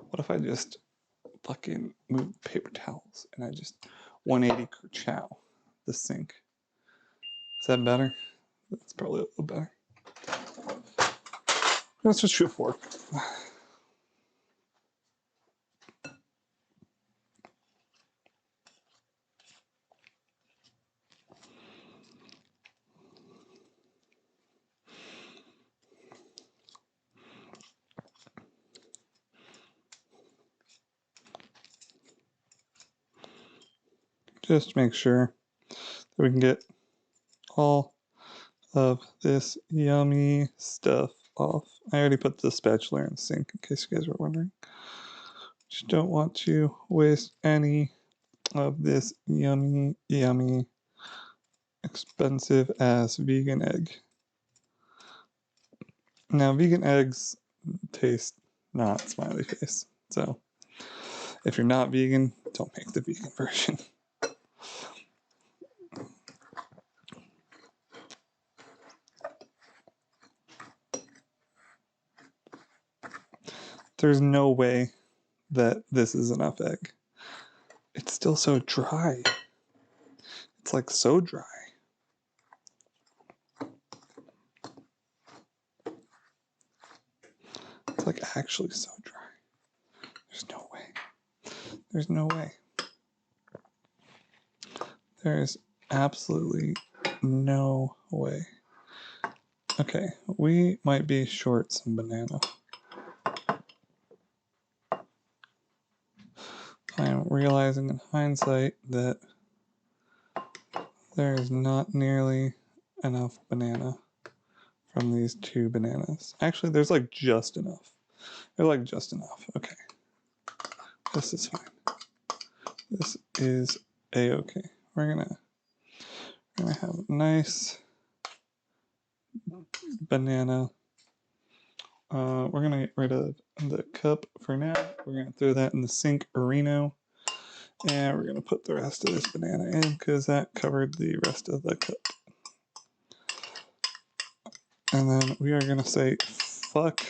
What if I just fucking move paper towels and I just 180 kerchow the sink? Is that better? That's probably a little better. Let's just shoot a fork. Just make sure that we can get all of this yummy stuff off. I already put the spatula in the sink in case you guys were wondering. Just don't want to waste any of this yummy, yummy, expensive ass vegan egg. Now, vegan eggs taste not smiley face. So, if you're not vegan, don't make the vegan version. There's no way that this is enough egg. It's still so dry. It's like so dry. It's like actually so dry. There's no way. There's no way. There's absolutely no way. Okay, we might be short some banana. I am realizing in hindsight that there is not nearly enough banana from these 2 bananas. Actually, there's like just enough. They're like just enough. Okay. This is fine. This is a-okay. We're gonna have a nice banana We're gonna get rid of the cup for now. We're gonna throw that in the sink Reno. And we're gonna put the rest of this banana in because that covered the rest of the cup. And then we are gonna say fuck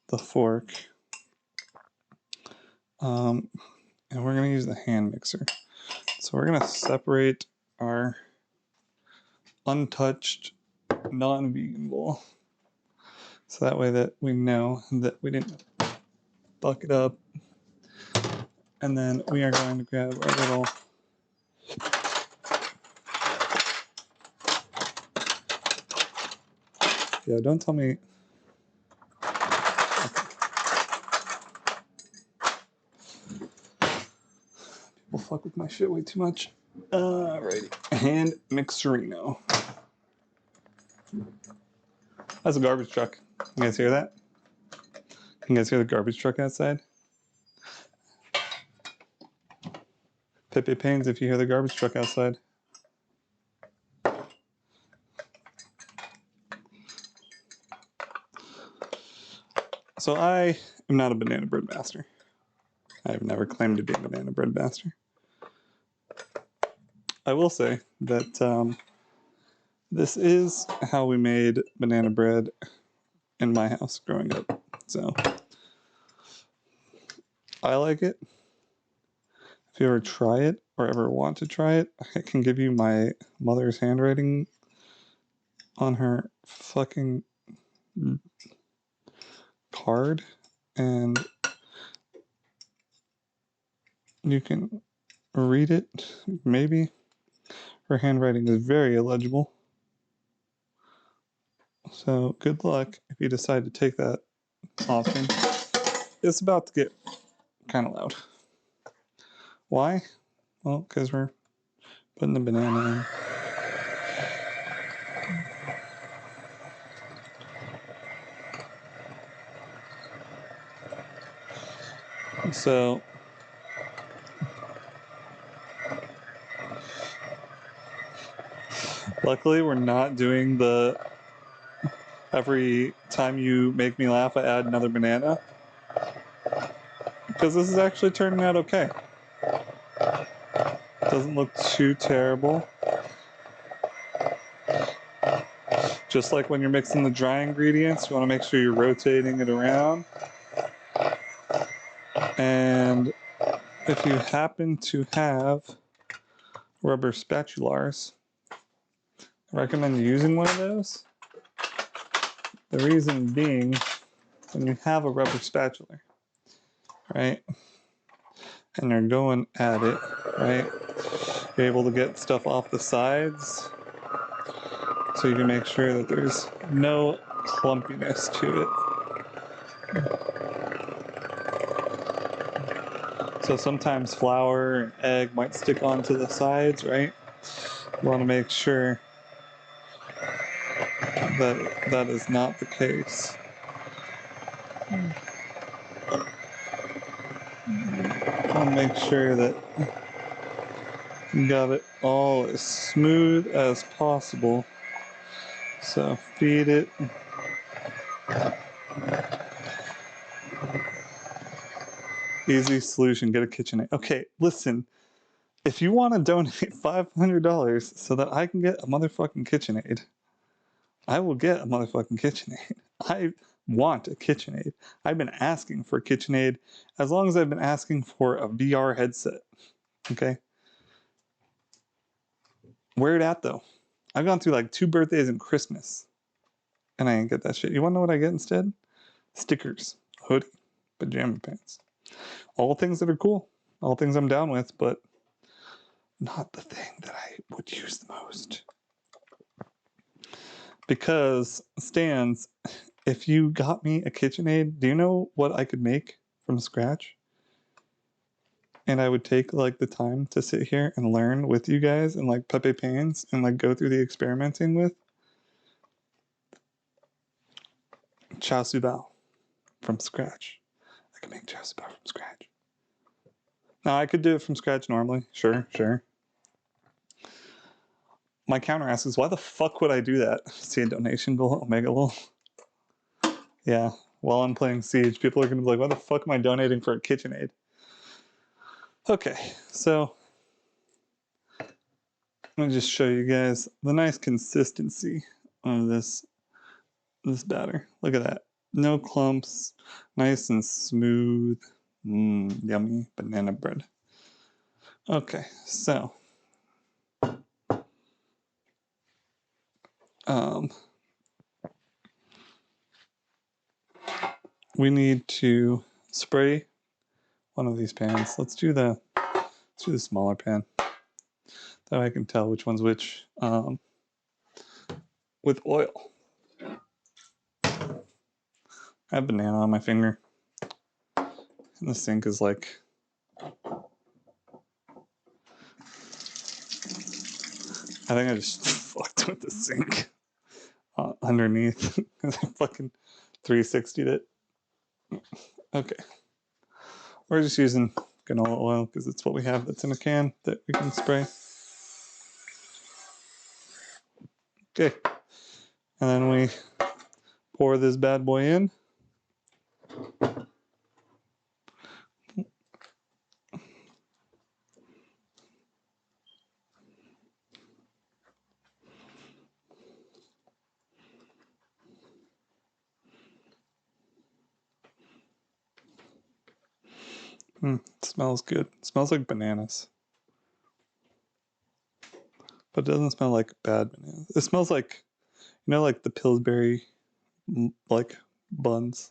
the fork. And we're gonna use the hand mixer. So we're gonna separate our untouched non-vegan bowl. So that way that we know that we didn't fuck it up. And then we are going to grab our little don't tell me. People fuck with my shit way too much. Alrighty. Hand mixerino. That's a garbage truck. You guys hear that? You guys hear the garbage truck outside? Pepe Pains if you hear the garbage truck outside. So I am not a banana bread master. I have never claimed to be a banana bread master. I will say that this is how we made banana bread in my house growing up. So I like it. If you ever try it or ever want to try it, I can give you my mother's handwriting on her fucking card, and you can read it, maybe. Her handwriting is very illegible. So good luck if you decide to take that option. It's about to get kind of loud. Why? Well, because we're putting the banana in. So luckily we're not doing the every time you make me laugh I add another banana, because this is actually turning out okay. Doesn't look too terrible. Just like when you're mixing the dry ingredients, you want to make sure you're rotating it around. And if you happen to have rubber spatulars, I recommend using one of those. The reason being, when you have a rubber spatula, right, and you're going at it, right, you're able to get stuff off the sides, so you can make sure that there's no clumpiness to it. So sometimes flour and egg might stick onto the sides, right? You want to make sure that that is not the case. I want to make sure that you got it all as smooth as possible. So feed it. Easy solution, get a KitchenAid. Okay, listen. If you want to donate $500 so that I can get a motherfucking KitchenAid, I will get a motherfucking KitchenAid. I want a KitchenAid. I've been asking for a KitchenAid as long as I've been asking for a VR headset. Okay? Where it at though? I've gone through like 2 birthdays and Christmas, and I ain't get that shit. You wanna know what I get instead? Stickers, hoodie, pajama pants. All things that are cool. All things I'm down with, but not the thing that I would use the most. Because, Stans, if you got me a KitchenAid, do you know what I could make from scratch? And I would take like the time to sit here and learn with you guys and like Pepe Pains and like go through the experimenting with. Chao Su Bao from scratch. I could make Chao Su Bao from scratch. Now I could do it from scratch normally. Sure. My counter asks is, why the fuck would I do that? See a donation goal, Omega Lol. Yeah, while I'm playing Siege, people are going to be like, why the fuck am I donating for a KitchenAid? Okay, so I'm going to just show you guys the nice consistency of this batter. Look at that. No clumps, nice and smooth. Yummy banana bread. Okay, so we need to spray one of these pans. Let's do the smaller pan. That way I can tell which one's which. With oil. I have banana on my finger. And the sink is like... I think I just fucked with the sink underneath. I fucking 360'd it. Okay. We're just using canola oil because it's what we have that's in a can that we can spray. Okay. And then we pour this bad boy in. It smells good. It smells like bananas. But it doesn't smell like bad bananas. It smells like, you know, like the Pillsbury, like, buns.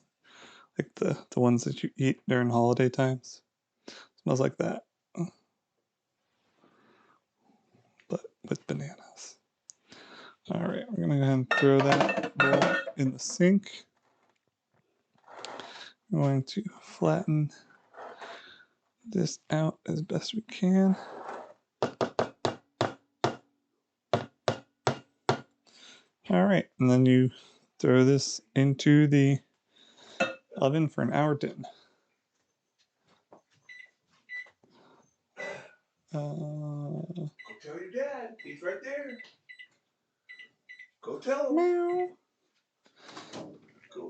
Like the ones that you eat during holiday times. It smells like that. But with bananas. Alright, we're going to go ahead and throw that bowl in the sink. I'm going to flatten this out as best we can. Alright, and then you throw this into the oven for an hour 10. Go tell your dad. He's right there. Go tell him. Meow. Go.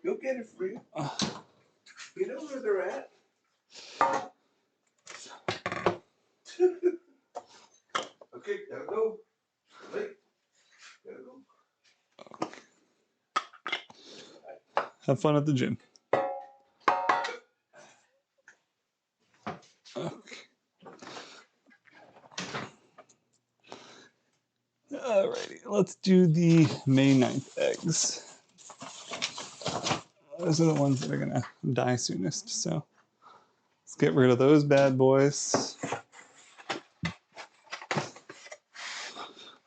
You'll get it for you. You know where they're at. Okay, gotta go. Late. Gotta go. Have fun at the gym. Okay. Alrighty, let's do the May 9th eggs. Those are the ones that are gonna die soonest, so let's get rid of those bad boys.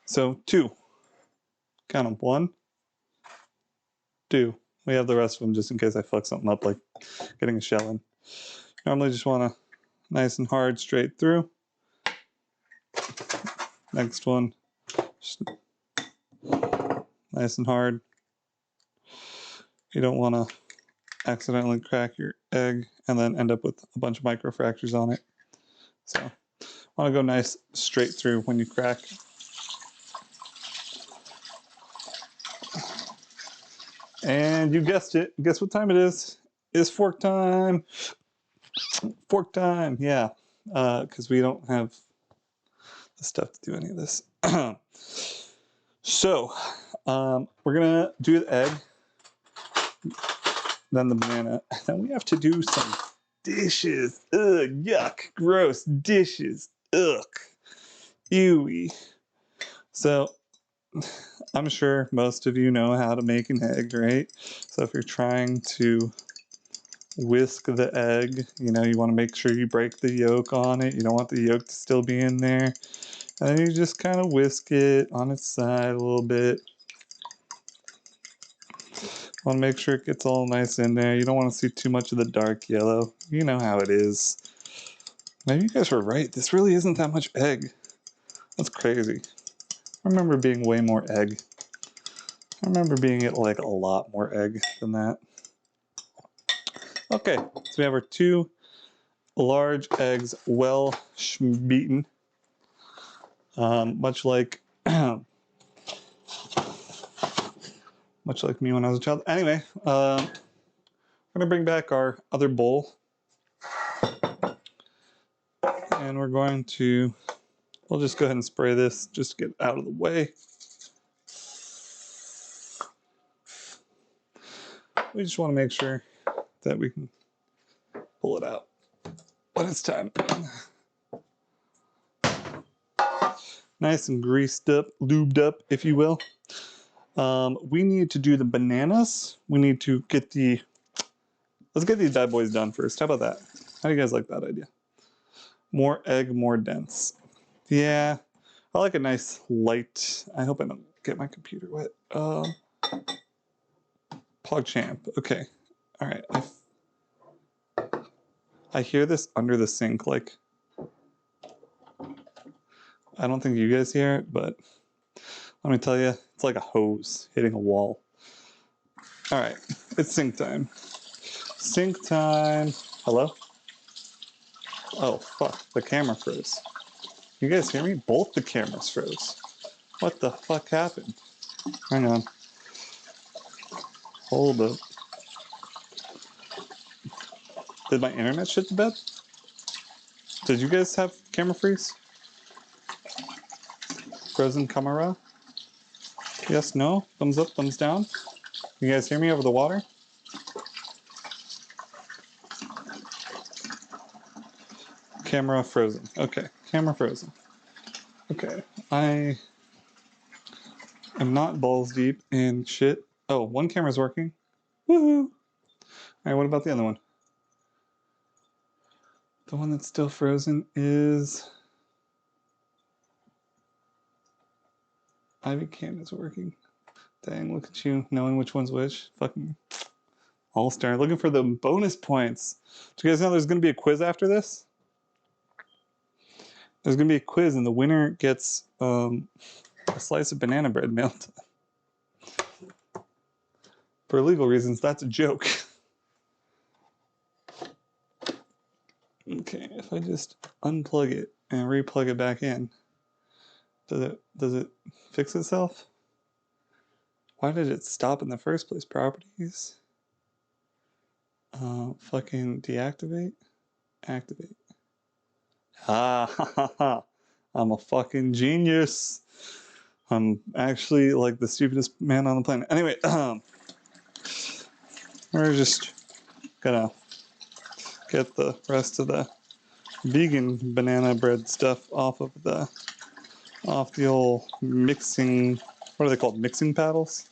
So 2. Count them. 1, 2. We have the rest of them just in case I fuck something up, like getting a shell in. Normally just want to nice and hard straight through. Next one, just nice and hard. You don't want to accidentally crack your egg and then end up with a bunch of microfractures on it. So want to go nice straight through when you crack. And you guessed it. Guess what time it is? It's fork time. Fork time, yeah. Because we don't have the stuff to do any of this. So, we're gonna do the egg, then the banana, then we have to do some dishes. Ugh, yuck, gross dishes. Ugh, ewy. So, I'm sure most of you know how to make an egg, right? So if you're trying to whisk the egg, you know, you want to make sure you break the yolk on it. You don't want the yolk to still be in there. And then you just kind of whisk it on its side a little bit. Want to make sure it gets all nice in there. You don't want to see too much of the dark yellow. You know how it is. Maybe you guys were right. This really isn't that much egg. That's crazy. I remember being way more egg. I remember being at like a lot more egg than that. Okay, so we have our 2 large eggs well beaten. Much like much like me when I was a child. Anyway, we're gonna bring back our other bowl, and we're going to, we'll just go ahead and spray this just to get out of the way. We just want to make sure that we can pull it out when it's time. Nice and greased up, lubed up, if you will. We need to do the bananas. We need to get the, let's get these bad boys done first. How about that? How do you guys like that idea? More egg, more dense. Yeah, I like a nice light. I hope I don't get my computer wet. PogChamp. Okay. All right. I hear this under the sink. Like, I don't think you guys hear it, but let me tell you, it's like a hose hitting a wall. All right. It's sink time. Sink time. Hello? Oh, fuck. The camera froze. You guys hear me? Both the cameras froze. What the fuck happened? Hang on. Hold up. Did my internet shit to bed? Did you guys have camera freeze? Frozen camera? Yes, no? Thumbs up, thumbs down? You guys hear me over the water? Camera frozen. Okay, camera frozen. Okay, I am not balls deep in shit. Oh, one camera's working. Woohoo! Alright, what about the other one? The one that's still frozen is... Ivy Cam is working. Dang, look at you, knowing which one's which. Fucking all-star. Looking for the bonus points. Do you guys know there's going to be a quiz after this? There's going to be a quiz, and the winner gets a slice of banana bread mailed. For legal reasons, that's a joke. Okay, if I just unplug it and replug it back in, does it fix itself? Why did it stop in the first place? Properties. Fucking deactivate. Activate. Ah, ha, ha, ha. I'm a fucking genius. I'm actually like the stupidest man on the planet. Anyway, we're just gonna get the rest of the vegan banana bread stuff off the old mixing, what are they called? Mixing paddles?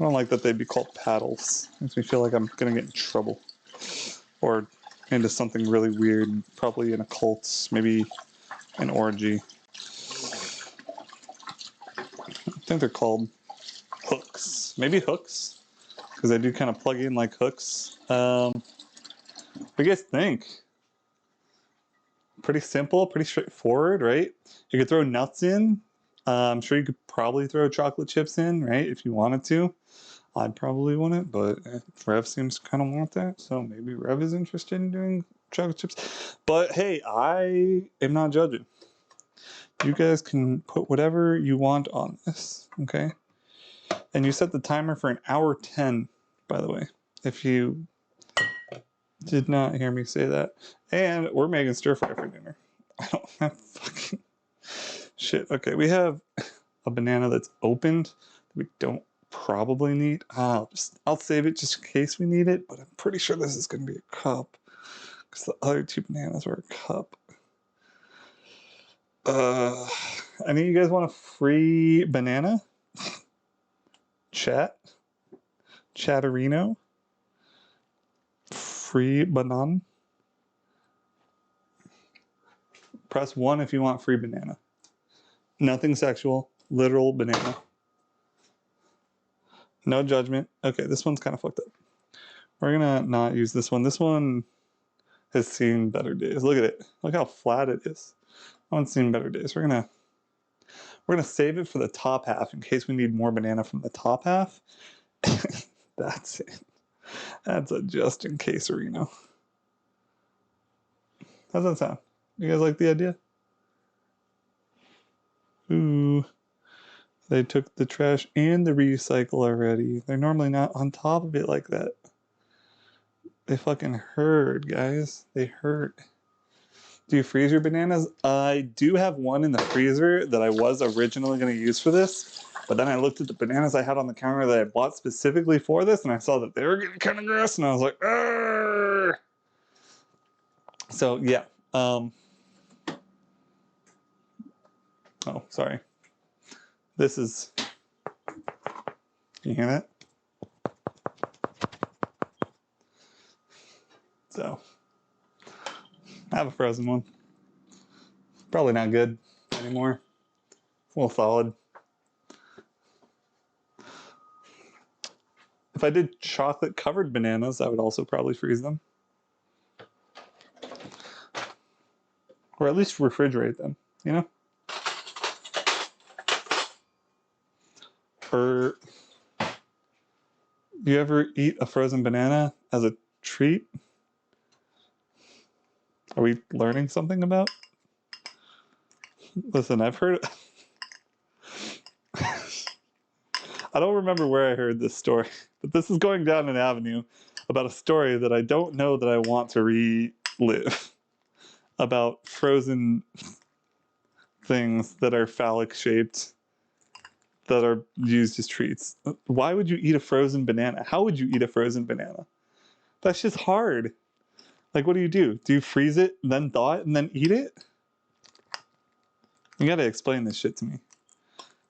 I don't like that they'd be called paddles. Makes me feel like I'm gonna get in trouble. Or into something really weird, probably in a cult, maybe an orgy. I think they're called hooks. Maybe hooks? Because they do kind of plug in like hooks. What do you guys think? Pretty simple, pretty straightforward, right? You could throw nuts in. I'm sure you could probably throw chocolate chips in, right? If you wanted to. I'd probably want it, but Rev seems to kind of want that. So maybe Rev is interested in doing chocolate chips. But hey, I am not judging. You guys can put whatever you want on this, okay? And you set the timer for 1:10, by the way, if you did not hear me say that. And we're making stir fry for dinner. I don't have fucking shit. Okay, we have a banana that's opened that we don't probably need. I'll save it just in case we need it, but I'm pretty sure this is going to be a cup because the other two bananas were a cup. Any of you guys want a free banana? Chatterino? Free banana? Press 1 if you want free banana. Nothing sexual. Literal banana. No judgment. Okay, this one's kind of fucked up. We're gonna not use this one. This one has seen better days. Look at it. Look how flat it is. I haven't seen better days. We're gonna save it for the top half in case we need more banana from the top half. That's it. That's a just in case Reno. How's that sound? You guys like the idea? Ooh, They took the trash and the recycle already. They're normally not on top of it like that. They fucking hurt, guys. They hurt. Do you freeze your bananas? I do have one in the freezer that I was originally going to use for this, but then I looked at the bananas I had on the counter that I bought specifically for this, and I saw that they were getting kind of gross, and I was like, argh! So yeah. Oh, sorry. This is. Can you hear that? So, I have a frozen one. Probably not good anymore. It's a little solid. If I did chocolate covered bananas, I would also probably freeze them. Or at least refrigerate them, you know? Or you ever eat a frozen banana as a treat? Are we learning something about? Listen, I've heard. I don't remember where I heard this story, but this is going down an avenue about a story that I don't know that I want to relive about frozen things that are phallic shaped that are used as treats. Why would you eat a frozen banana? How would you eat a frozen banana? That's just hard. Like, what do? Do you freeze it, then thaw it, and then eat it? You gotta explain this shit to me.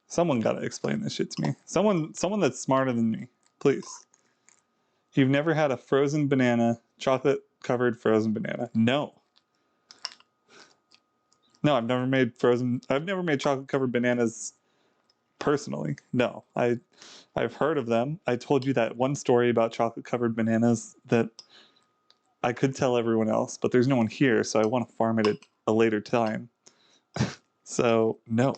Someone gotta explain this shit to me. Someone that's smarter than me, please. You've never had a frozen banana, chocolate covered frozen banana? No. No, I've never made chocolate covered bananas personally. No. I've heard of them. I told you that one story about chocolate covered bananas that I could tell everyone else, but there's no one here, so I want to farm it at a later time. So, no.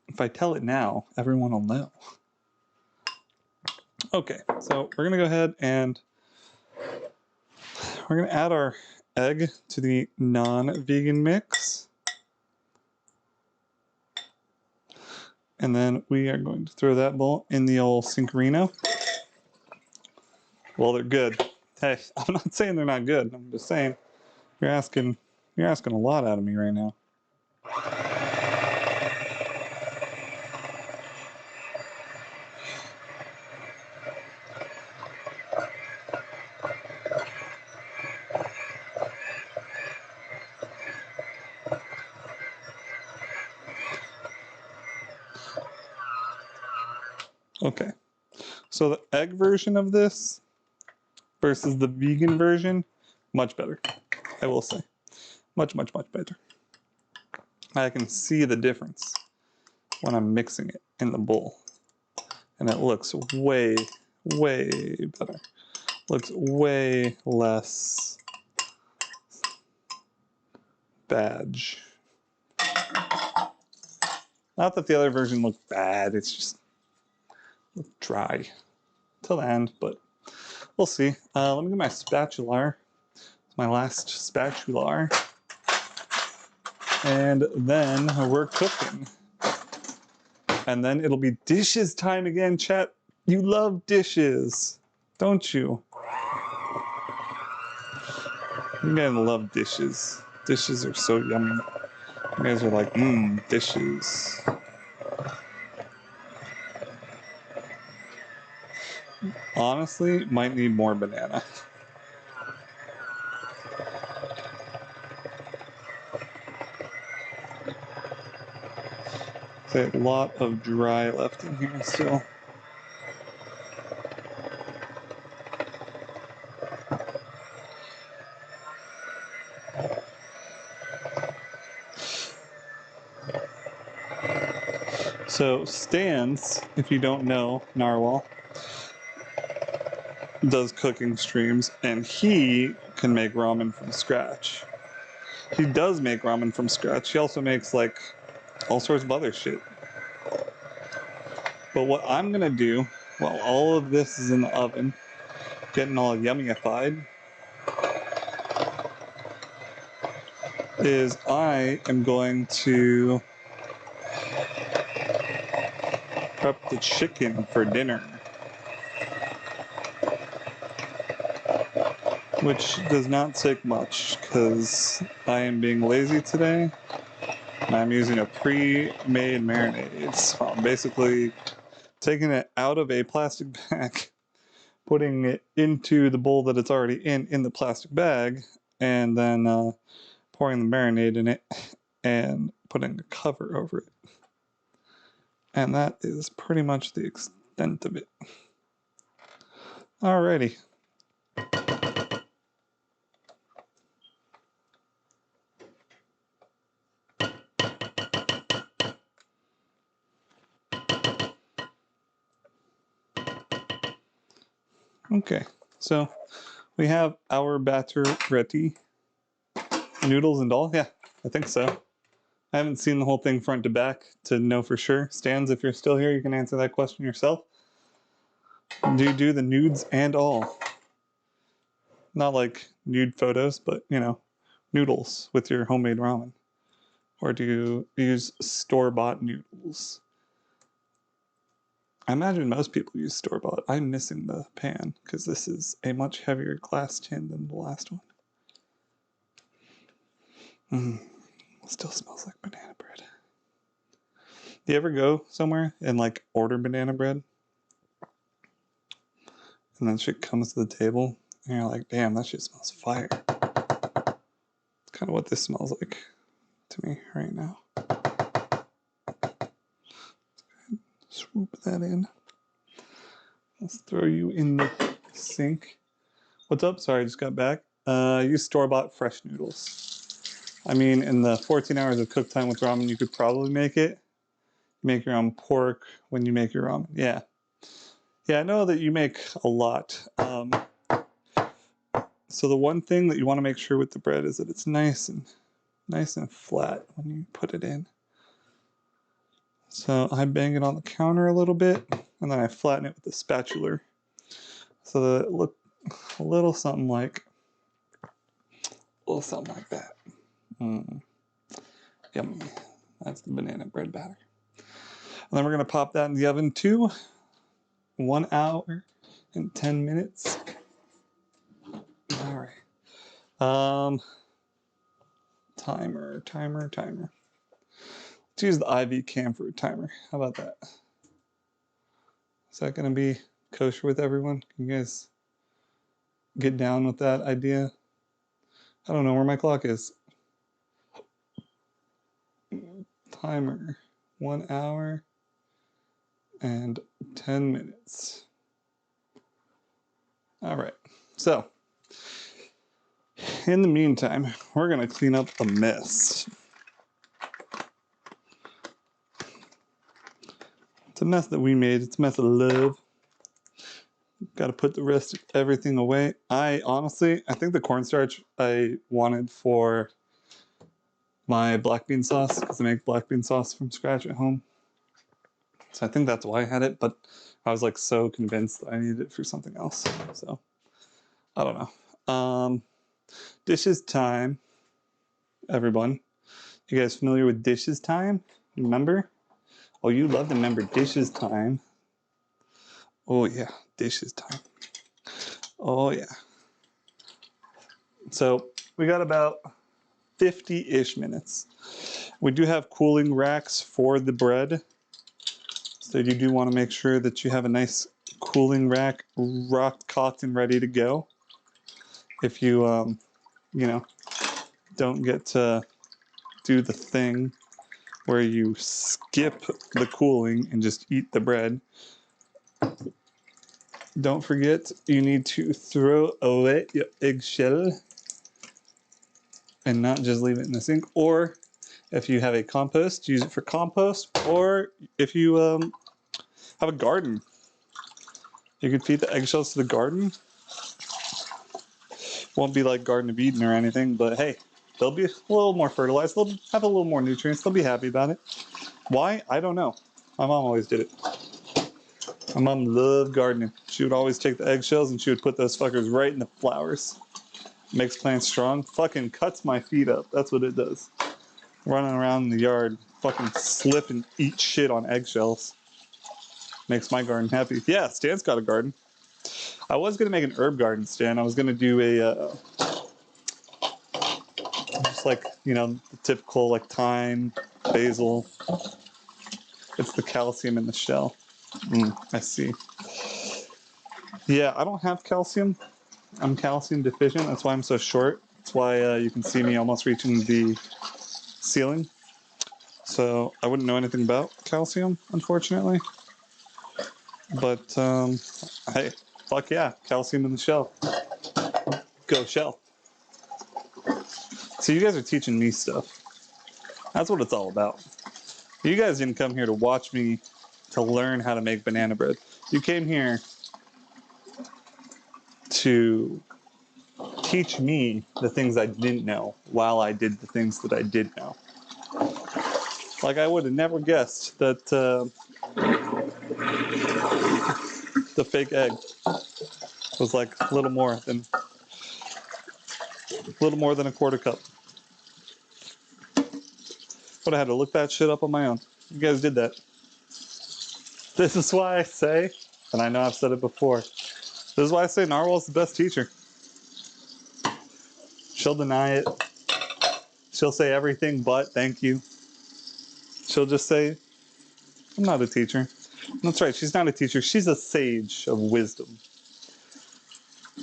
If I tell it now, everyone will know. Okay, so we're going to go ahead and we're going to add our egg to the non-vegan mix. And then we are going to throw that bowl in the old Syncarino. Well, they're good. Hey, I'm not saying they're not good. I'm just saying you're asking a lot out of me right now. Okay, so the egg version of this versus the vegan version, much better, I will say. Much, much, much better. I can see the difference when I'm mixing it in the bowl. And it looks way, way better. Looks way less badge. Not that the other version looked bad, it's just looked dry till the end, but we'll see. Let me get my spatula. It's my last spatula. And then we're cooking. And then it'll be dishes time again, chat. You love dishes, don't you? You guys love dishes. Dishes are so yummy. You guys are like, dishes. Honestly, might need more banana. There's a lot of dry left in here still. So Stans, if you don't know, Narwhal, does cooking streams, and he can make ramen from scratch. He does make ramen from scratch. He also makes like all sorts of other shit. But what I'm gonna do while all of this is in the oven, getting all yummyified, is I am going to prep the chicken for dinner, which does not take much because I am being lazy today and I'm using a pre-made marinade. So I'm basically taking it out of a plastic bag, putting it into the bowl that it's already in the plastic bag, and then pouring the marinade in it and putting a cover over it. And that is pretty much the extent of it. Alrighty. Okay, so we have our batter ready. Noodles and all? Yeah, I think so. I haven't seen the whole thing front to back to know for sure. Stans, if you're still here, you can answer that question yourself. Do you do the nudes and all? Not like nude photos, but you know, noodles with your homemade ramen. Or do you use store-bought noodles? I imagine most people use store-bought. I'm missing the pan because this is a much heavier glass tin than the last one. Still smells like banana bread. Do you ever go somewhere and like order banana bread? And then shit comes to the table and you're like, damn, that shit smells fire. It's kind of what this smells like to me right now. Swoop that in. Let's throw you in the sink. What's up? Sorry, I just got back. Use store-bought fresh noodles. I mean, in the 14 hours of cook time with ramen, you could probably make it. Make your own pork when you make your ramen. Yeah. Yeah, I know that you make a lot. So the one thing that you want to make sure with the bread is that it's nice and flat when you put it in. So I bang it on the counter a little bit, and then I flatten it with the spatula, so that it looks a little something like that. Yummy. That's the banana bread batter. And then we're gonna pop that in the oven too. 1 hour and 10 minutes. All right. Timer. Let's use the IV cam for a timer. How about that? Is that gonna be kosher with everyone? Can you guys get down with that idea? I don't know where my clock is. Timer. 1 hour and 10 minutes. All right. So, in the meantime, we're gonna clean up the mess. It's a mess that we made. It's a mess of love. Got to put the rest of everything away. I think the cornstarch I wanted for my black bean sauce, because I make black bean sauce from scratch at home. So I think that's why I had it, but I was like so convinced that I needed it for something else. So I don't know. Dishes time, everyone. You guys familiar with dishes time? Remember? Oh, you love to remember dishes time. Oh yeah, dishes time. Oh yeah. So we got about 50-ish minutes. We do have cooling racks for the bread. So you do want to make sure that you have a nice cooling rack rocked, cocked, and ready to go. If you, you know, don't get to do the thing where you skip the cooling and just eat the bread. Don't forget, you need to throw away your eggshell and not just leave it in the sink. Or if you have a compost, use it for compost. Or if you have a garden, you can feed the eggshells to the garden. Won't be like Garden of Eden or anything, but hey, they'll be a little more fertilized. They'll have a little more nutrients. They'll be happy about it. Why? I don't know. My mom always did it. My mom loved gardening. She would always take the eggshells and she would put those fuckers right in the flowers. Makes plants strong. Fucking cuts my feet up. That's what it does. Running around in the yard, fucking slip and eat shit on eggshells. Makes my garden happy. Yeah, Stan's got a garden. I was gonna make an herb garden, Stan. I was gonna do a just like, you know, the typical like thyme, basil. It's the calcium in the shell. I see. Yeah, I don't have calcium. I'm calcium deficient. That's why I'm so short. That's why you can see me almost reaching the ceiling. So I wouldn't know anything about calcium, unfortunately. But hey, fuck yeah, calcium in the shell. Go shell. So you guys are teaching me stuff. That's what it's all about. You guys didn't come here to watch me to learn how to make banana bread. You came here to teach me the things I didn't know while I did the things that I did know. Like I would have never guessed that the fake egg was like a little more than a quarter cup. But I had to look that shit up on my own. You guys did that. This is why I say, and I know I've said it before, this is why I say Narwhal's the best teacher. She'll deny it. She'll say everything but thank you. She'll just say, I'm not a teacher. And that's right, she's not a teacher. She's a sage of wisdom.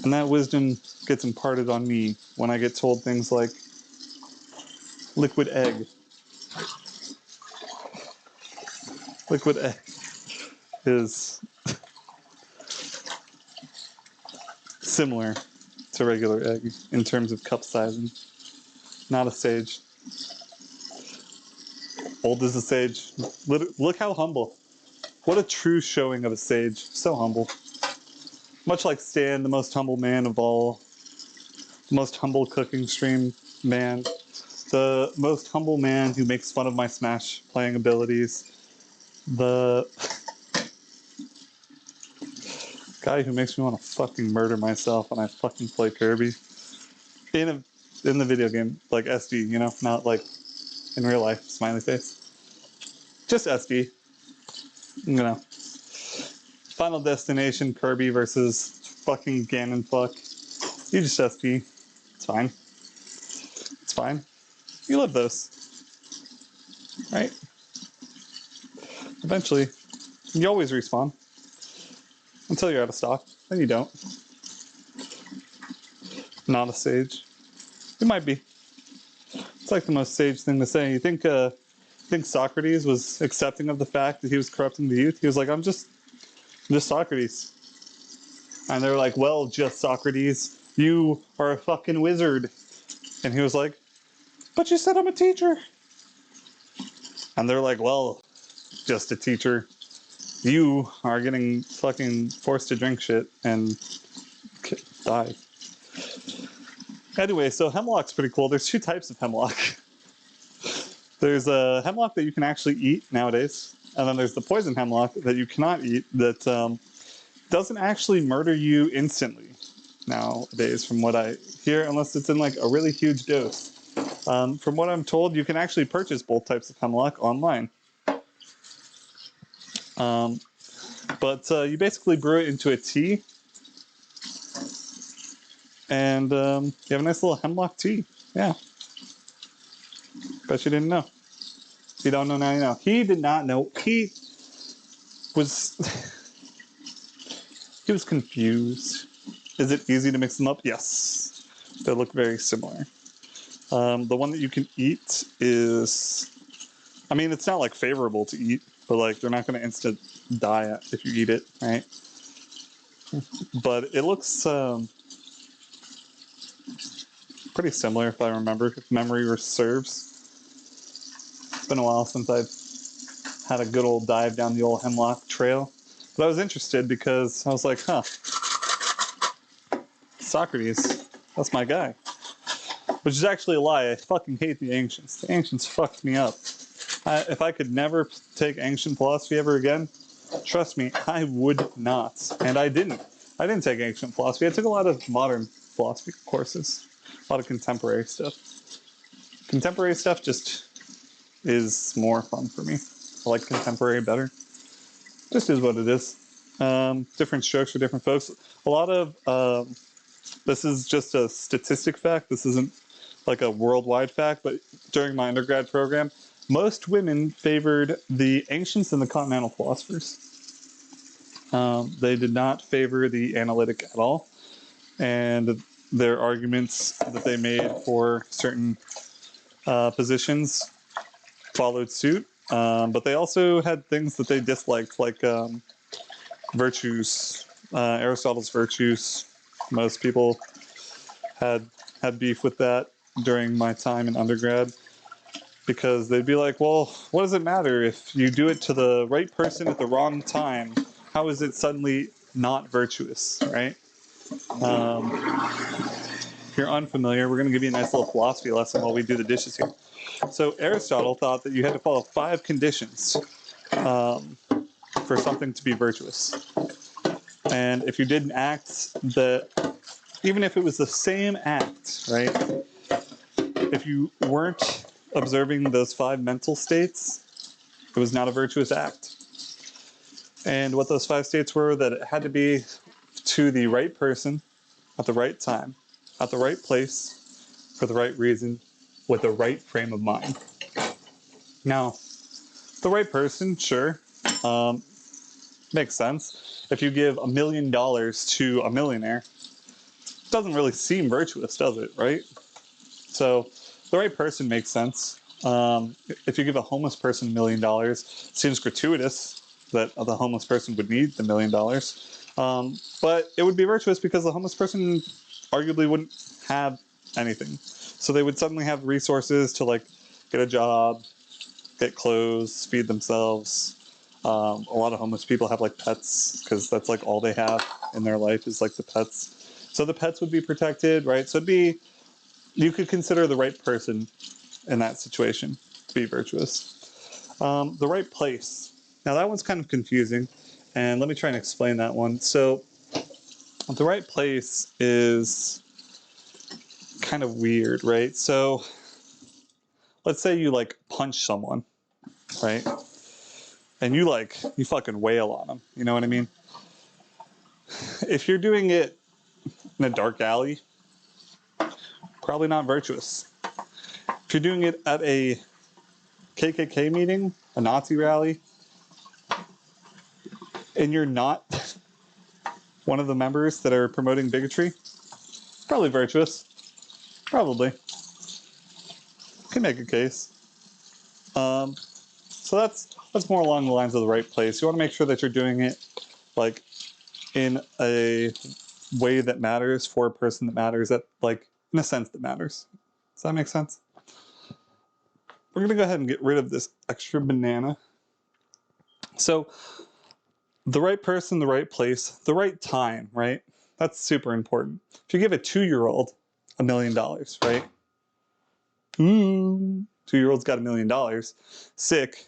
And that wisdom gets imparted on me when I get told things like liquid egg. Liquid egg is similar to regular egg in terms of cup sizing. Not a sage. Old as a sage. Look how humble. What a true showing of a sage. So humble. Much like Stan, the most humble man of all. The most humble cooking stream man. The most humble man who makes fun of my Smash playing abilities. The guy who makes me want to fucking murder myself when I fucking play Kirby. In the video game, like SD, you know, not like in real life, smiley face. Just SD. You know. Final Destination Kirby versus fucking Ganon fuck. You just SD. It's fine. It's fine. You live those. Right? Eventually. You always respawn. Until you're out of stock. Then you don't. Not a sage. You might be. It's like the most sage thing to say. You think Socrates was accepting of the fact that he was corrupting the youth? He was like, I'm just Socrates. And they were like, well, just Socrates, you are a fucking wizard. And he was like, but you said I'm a teacher. And they're like, well, just a teacher. You are getting fucking forced to drink shit and die. Anyway, so hemlock's pretty cool. There's two types of hemlock. There's a hemlock that you can actually eat nowadays, and then there's the poison hemlock that you cannot eat that doesn't actually murder you instantly nowadays, from what I hear, unless it's in like a really huge dose. From what I'm told, you can actually purchase both types of hemlock online. But you basically brew it into a tea, and you have a nice little hemlock tea. Yeah. Bet you didn't know. If you don't know now, you know. He did not know. He was he was confused. Is it easy to mix them up? Yes. They look very similar. The one that you can eat is, I mean, it's not like favorable to eat, but like they're not going to instant die if you eat it, right? But it looks pretty similar, if I remember, if memory serves. It's been a while since I've had a good old dive down the old hemlock trail. But I was interested because I was like, huh, Socrates, that's my guy. Which is actually a lie. I fucking hate the ancients. The ancients fucked me up. If I could never take ancient philosophy ever again, trust me, I would not. And I didn't. I didn't take ancient philosophy. I took a lot of modern philosophy courses. A lot of contemporary stuff. Contemporary stuff just is more fun for me. I like contemporary better. Just is what it is. Different strokes for different folks. A lot of this is just a statistic fact. This isn't like a worldwide fact, but during my undergrad program, most women favored the ancients and the continental philosophers. They did not favor the analytic at all, and their arguments that they made for certain positions followed suit. But they also had things that they disliked, like virtues, Aristotle's virtues. Most people had beef with that during my time in undergrad, because they'd be like, well, what does it matter if you do it to the right person at the wrong time? How is it suddenly not virtuous, right? If you're unfamiliar, we're going to give you a nice little philosophy lesson while we do the dishes here. So Aristotle thought that you had to follow 5 conditions for something to be virtuous. And if you did an act that, even if it was the same act, right? If you weren't observing those 5 mental states, it was not a virtuous act. And what those 5 states were, that it had to be to the right person, at the right time, at the right place, for the right reason, with the right frame of mind. Now, the right person, sure, makes sense. If you give $1 million to a millionaire, it doesn't really seem virtuous, does it, right? So the right person makes sense. If you give a homeless person $1 million, it seems gratuitous that the homeless person would need the $1 million. But it would be virtuous because the homeless person arguably wouldn't have anything. So they would suddenly have resources to like get a job, get clothes, feed themselves. A lot of homeless people have like pets, because that's like all they have in their life is like the pets. So the pets would be protected, right? So it'd be, you could consider the right person in that situation to be virtuous. The right place. Now that one's kind of confusing, and let me try and explain that one. So the right place is kind of weird, right? So let's say you like punch someone, right? And you fucking wail on them. You know what I mean? If you're doing it in a dark alley, probably not virtuous. If you're doing it at a KKK meeting, a Nazi rally, and you're not one of the members that are promoting bigotry, probably virtuous. Probably. Can make a case. So that's more along the lines of the right place. You want to make sure that you're doing it like in a way that matters for a person that matters, that like in a sense that matters. Does that make sense? We're gonna go ahead and get rid of this extra banana. So the right person, the right place, the right time, right? That's super important. If you give a 2-year-old $1 million, right? Ooh, 2-year-old's got $1 million. Sick.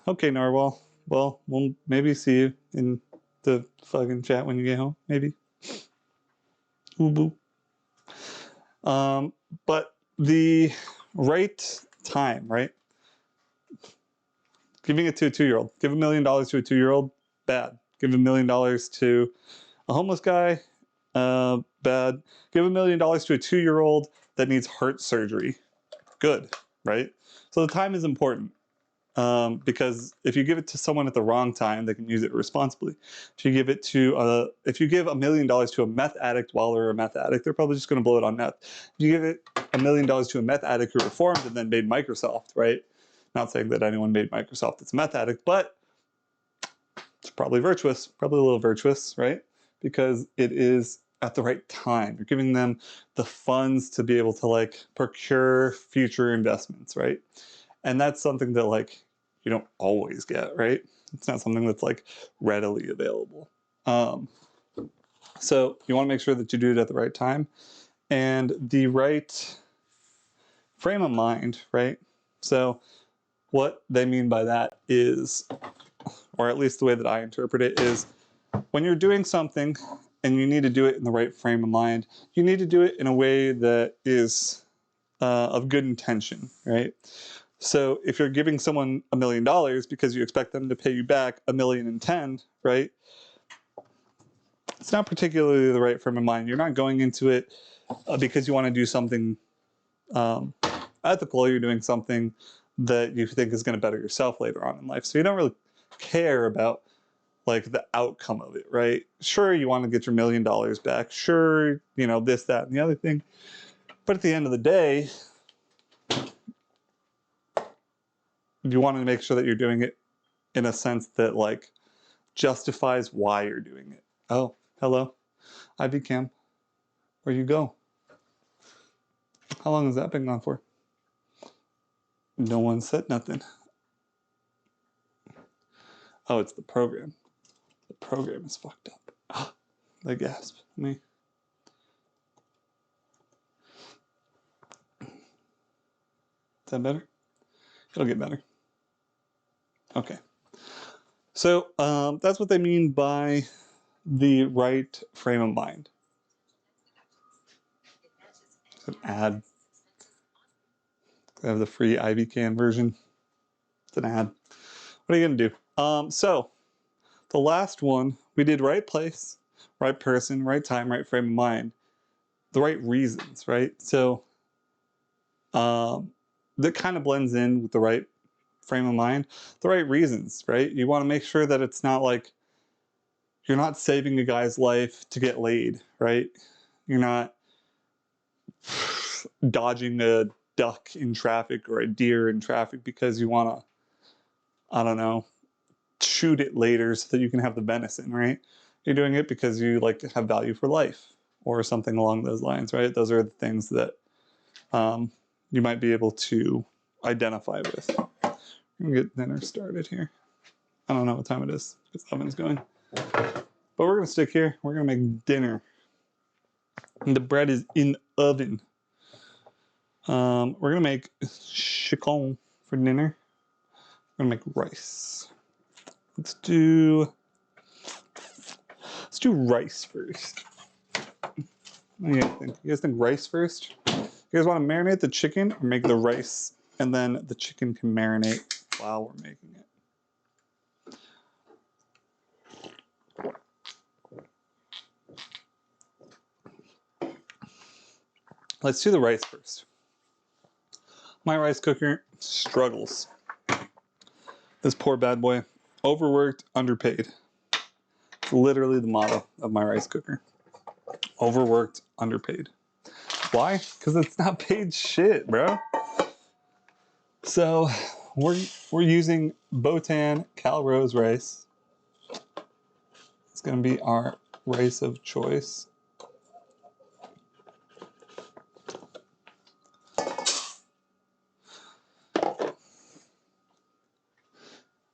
Okay, Narwhal. Well, we'll maybe see you in the fucking chat when you get home. Maybe. Ooh, boo. But the right time, right? Giving it to a 2-year-old. Give $1 million to a 2-year-old, bad. Give $1 million to a homeless guy, bad. Give $1 million to a 2-year-old that needs heart surgery, good, right? So the time is important, because if you give it to someone at the wrong time, they can use it responsibly. If you give $1 million to a meth addict while they're a meth addict, they're probably just going to blow it on meth. If you give it $1 million to a meth addict who reformed and then made Microsoft, right? Not saying that anyone made Microsoft that's a meth addict, but it's probably virtuous, probably a little virtuous, right? Because it is at the right time. You're giving them the funds to be able to like procure future investments, right? And that's something that like you don't always get, right? It's not something that's like readily available. So you want to make sure that you do it at the right time and the right frame of mind, right? So what they mean by that is, or at least the way that I interpret it is, when you're doing something and you need to do it in the right frame of mind. You need to do it in a way that is of good intention, right? So if you're giving someone $1 million because you expect them to pay you back $1,010,000, right? It's not particularly the right frame of mind. You're not going into it because you want to do something ethical. You're doing something that you think is going to better yourself later on in life. So you don't really care about like the outcome of it, right? Sure, you want to get your $1 million back. Sure, you know, this, that, and the other thing. But at the end of the day, you want to make sure that you're doing it in a sense that like justifies why you're doing it. Oh, hello, Ivy Cam. Where you go? How long has that been gone for? No one said nothing. Oh, it's the program. The program is fucked up. They gasp. Me. Is that better? It'll get better. Okay. So that's what they mean by the right frame of mind. It's an ad. I have the free IvyCam version. It's an ad. What are you going to do? So the last one, we did right place, right person, right time, right frame of mind. The right reasons, right? So that kind of blends in with the right frame of mind. The right reasons, right? You want to make sure that it's not like you're not saving a guy's life to get laid, right? You're not dodging a duck in traffic or a deer in traffic because you want to, I don't know, shoot it later so that you can have the venison, right? You're doing it because you like to have value for life or something along those lines, right? Those are the things that you might be able to identify with. I'm gonna get dinner started here. I don't know what time it is because the oven's going. But we're gonna stick here. We're gonna make dinner. And the bread is in the oven. We're gonna make chicken for dinner. We're gonna make rice. Let's do rice first. What do you guys think? You guys think rice first? You guys want to marinate the chicken or make the rice and then the chicken can marinate while we're making it? Let's do the rice first. My rice cooker struggles. This poor bad boy. Overworked, underpaid. It's literally the motto of my rice cooker. Overworked, underpaid. Why? Because it's not paid shit, bro. So we're using Botan Calrose rice. It's gonna be our rice of choice.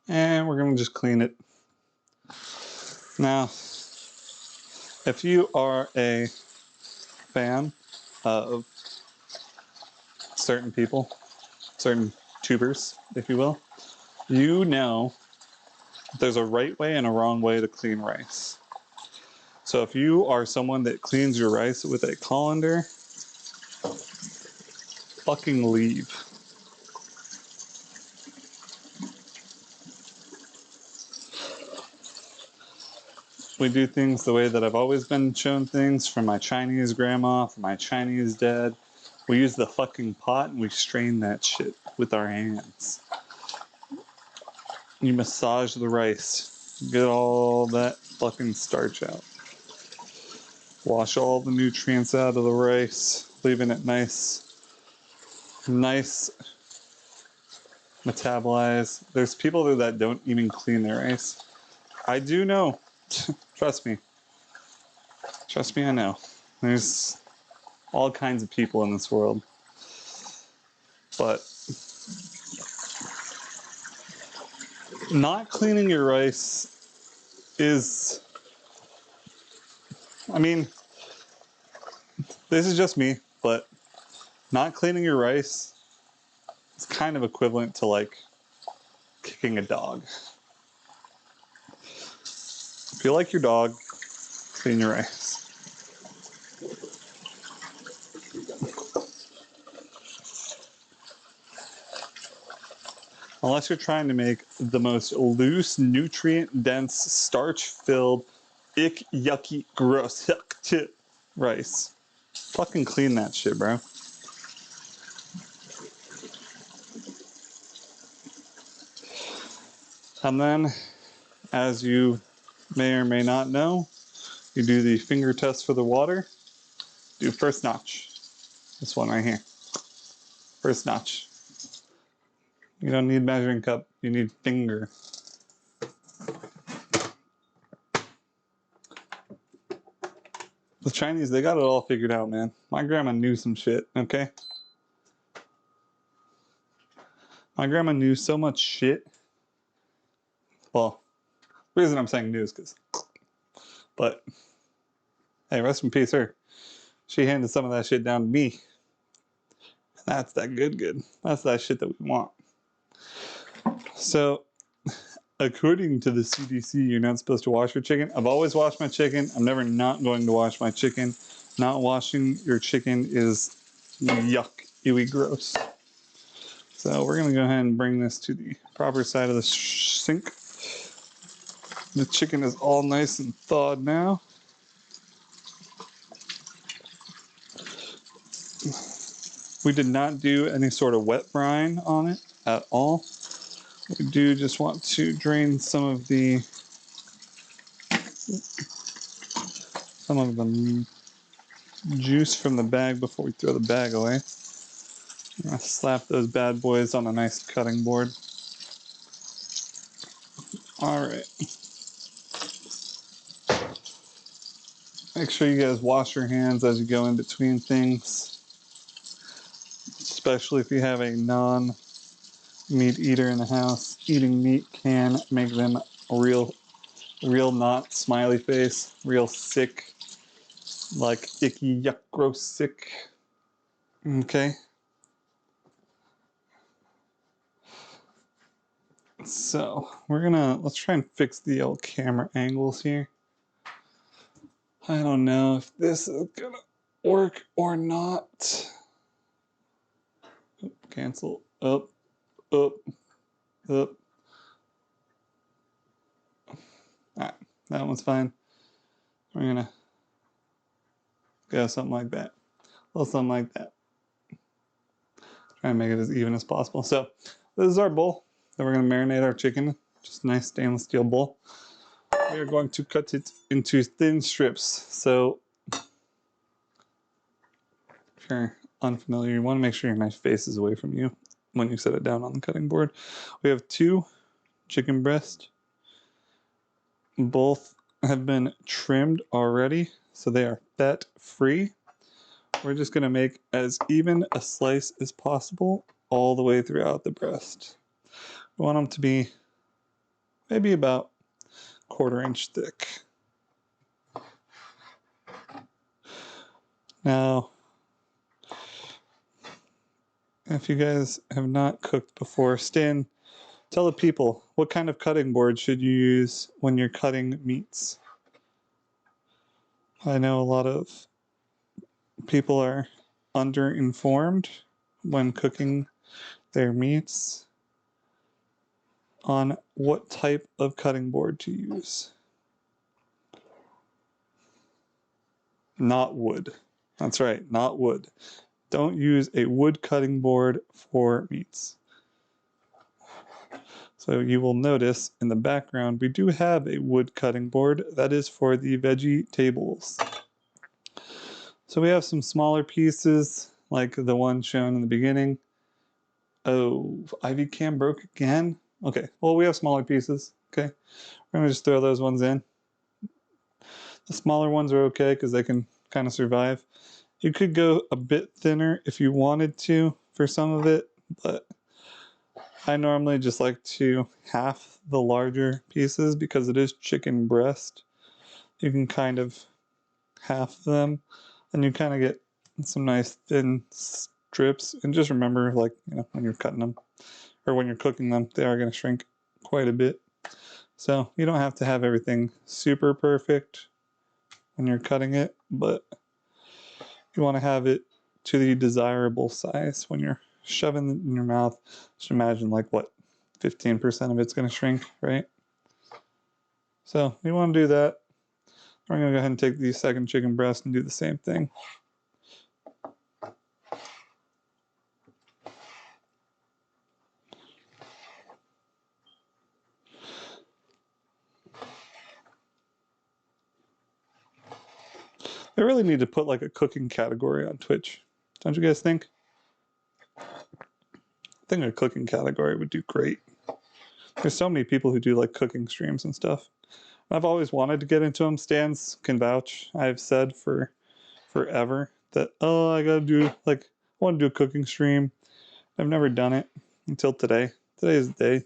And we're gonna just clean it. Now, if you are a fan of certain people, certain tubers, if you will, you know there's a right way and a wrong way to clean rice. So if you are someone that cleans your rice with a colander, fucking leave. We do things the way that I've always been shown things from my Chinese grandma, from my Chinese dad. We use the fucking pot and we strain that shit with our hands. You massage the rice, get all that fucking starch out. Wash all the nutrients out of the rice, leaving it nice metabolized. There's people that don't even clean their rice. I do know. Trust me. Trust me, I know. There's all kinds of people in this world. But not cleaning your rice is, I mean, this is just me, but not cleaning your rice is kind of equivalent to like kicking a dog. If you like your dog, clean your rice. Unless you're trying to make the most loose, nutrient-dense, starch-filled, ick, yucky, gross, yuck, rice. Fucking clean that shit, bro. And then, as you may or may not know, you do the finger test for the water. Do first notch. This one right here. First notch. You don't need measuring cup, you need finger. The Chinese, they got it all figured out, man. My grandma knew some shit, okay? My grandma knew so much shit. Well, the reason I'm saying knew is because, but hey, rest in peace, her. She handed some of that shit down to me. And that's that good. That's that shit that we want. So, according to the CDC, you're not supposed to wash your chicken. I've always washed my chicken. I'm never not going to wash my chicken. Not washing your chicken is yuck, ewy, gross. So we're going to go ahead and bring this to the proper side of the sink. The chicken is all nice and thawed now. We did not do any sort of wet brine on it at all. We do just want to drain some of the juice from the bag before we throw the bag away. I'm gonna slap those bad boys on a nice cutting board. Alright. Make sure you guys wash your hands as you go in between things. Especially if you have a non-meat eater in the house. Eating meat can make them real not smiley face. Real sick. Like icky, yuck, gross, sick. Okay. So, let's try and fix the old camera angles here. I don't know if this is gonna work or not. Cancel. Up. Alright, that one's fine. We're gonna go something like that. A little something like that. Try and make it as even as possible. So, this is our bowl. Then we're gonna marinate our chicken. Just a nice stainless steel bowl. We are going to cut it into thin strips. So, if you're unfamiliar, you want to make sure your knife faces away from you when you set it down on the cutting board. We have 2 chicken breasts. Both have been trimmed already, so they are fat free. We're just going to make as even a slice as possible all the way throughout the breast. We want them to be maybe about 1/4 inch thick. Now, if you guys have not cooked before, Stan, tell the people, what kind of cutting board should you use when you're cutting meats? I know a lot of people are underinformed when cooking their meats on what type of cutting board to use. Not wood. That's right, not wood. Don't use a wood cutting board for meats. So you will notice in the background we do have a wood cutting board that is for the veggie tables. So we have some smaller pieces like the one shown in the beginning. Oh, Ivy cam broke again? Okay, well we have smaller pieces, okay? We're gonna just throw those ones in. The smaller ones are okay because they can kind of survive. You could go a bit thinner if you wanted to for some of it, but I normally just like to half the larger pieces because it is chicken breast. You can kind of half them and you kind of get some nice thin strips. And just remember, like, you know, when you're cutting them or when you're cooking them, they are going to shrink quite a bit. So you don't have to have everything super perfect, when you're cutting it, but you want to have it to the desirable size when you're shoving it in your mouth. Just imagine like what 15% of it's going to shrink, right? So you want to do that. We're going to go ahead and take the second chicken breast and do the same thing. They really need to put like a cooking category on Twitch. Don't you guys think? I think a cooking category would do great. There's so many people who do like cooking streams and stuff. I've always wanted to get into them. Stans can vouch. I've said for forever that, oh, I gotta do, like, I want to do a cooking stream. I've never done it until today. Today is the day.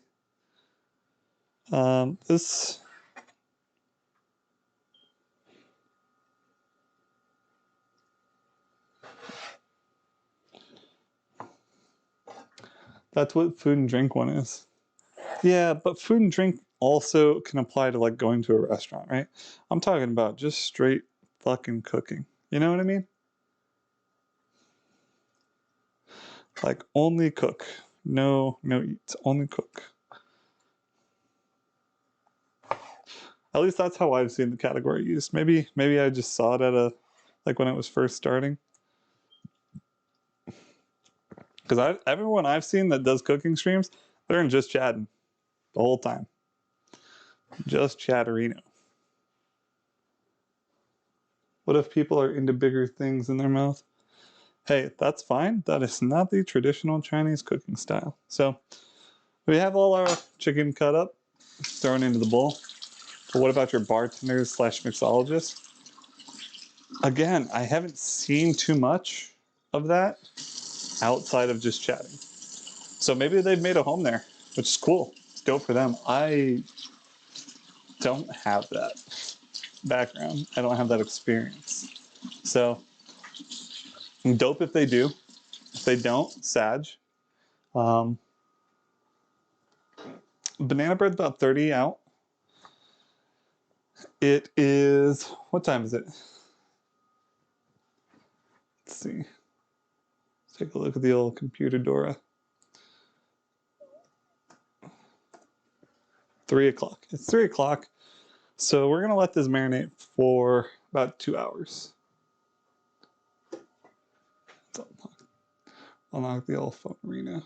That's what food and drink one is. Yeah, but food and drink also can apply to like going to a restaurant, right? I'm talking about just straight fucking cooking. You know what I mean? Like only cook. No eats. Only cook. At least that's how I've seen the category used. Maybe I just saw it at a, like when it was first starting. Because everyone I've seen that does cooking streams, they're in just chatting the whole time. Just chatterino. What if people are into bigger things in their mouth? Hey, that's fine. That is not the traditional Chinese cooking style. So we have all our chicken cut up, thrown into the bowl. But what about your bartenders / mixologists? Again, I haven't seen too much of that outside of just chatting. So maybe they've made a home there, which is cool. It's dope for them. I don't have that background. I don't have that experience. So dope if they do. If they don't, Sag. Banana bread's about 30 out. It is, what time is it? Let's see. Let's take a look at the old computer, Dora. 3 o'clock. It's 3 o'clock. So we're going to let this marinate for about 2 hours. Let's unlock the old phone arena.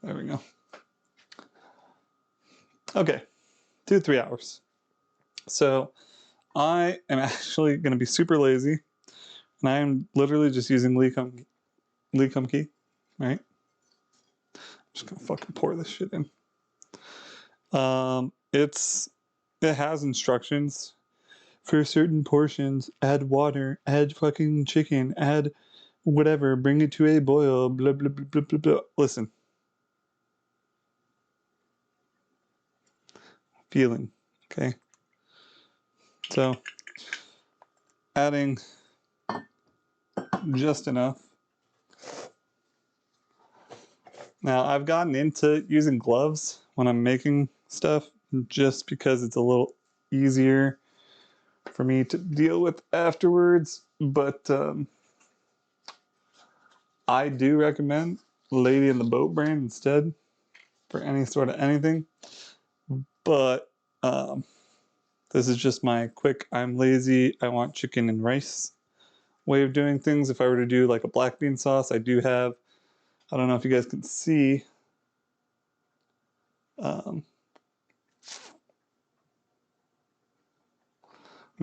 There we go. Okay, 2 to 3 hours. So I am actually going to be super lazy, and I am literally just using Lee Kum Kee, right? I'm just going to fucking pour this shit in. It has instructions for certain portions. Add water, add fucking chicken, add whatever, bring it to a boil, blah, blah, blah, blah, blah, blah. Listen. Feeling, okay? So, adding just enough. Now, I've gotten into using gloves when I'm making stuff just because it's a little easier for me to deal with afterwards, but I do recommend Lady in the Boat brand instead for any sort of anything. But this is just my quick, I'm lazy, I want chicken and rice way of doing things. If I were to do like a black bean sauce, I do have, I don't know if you guys can see,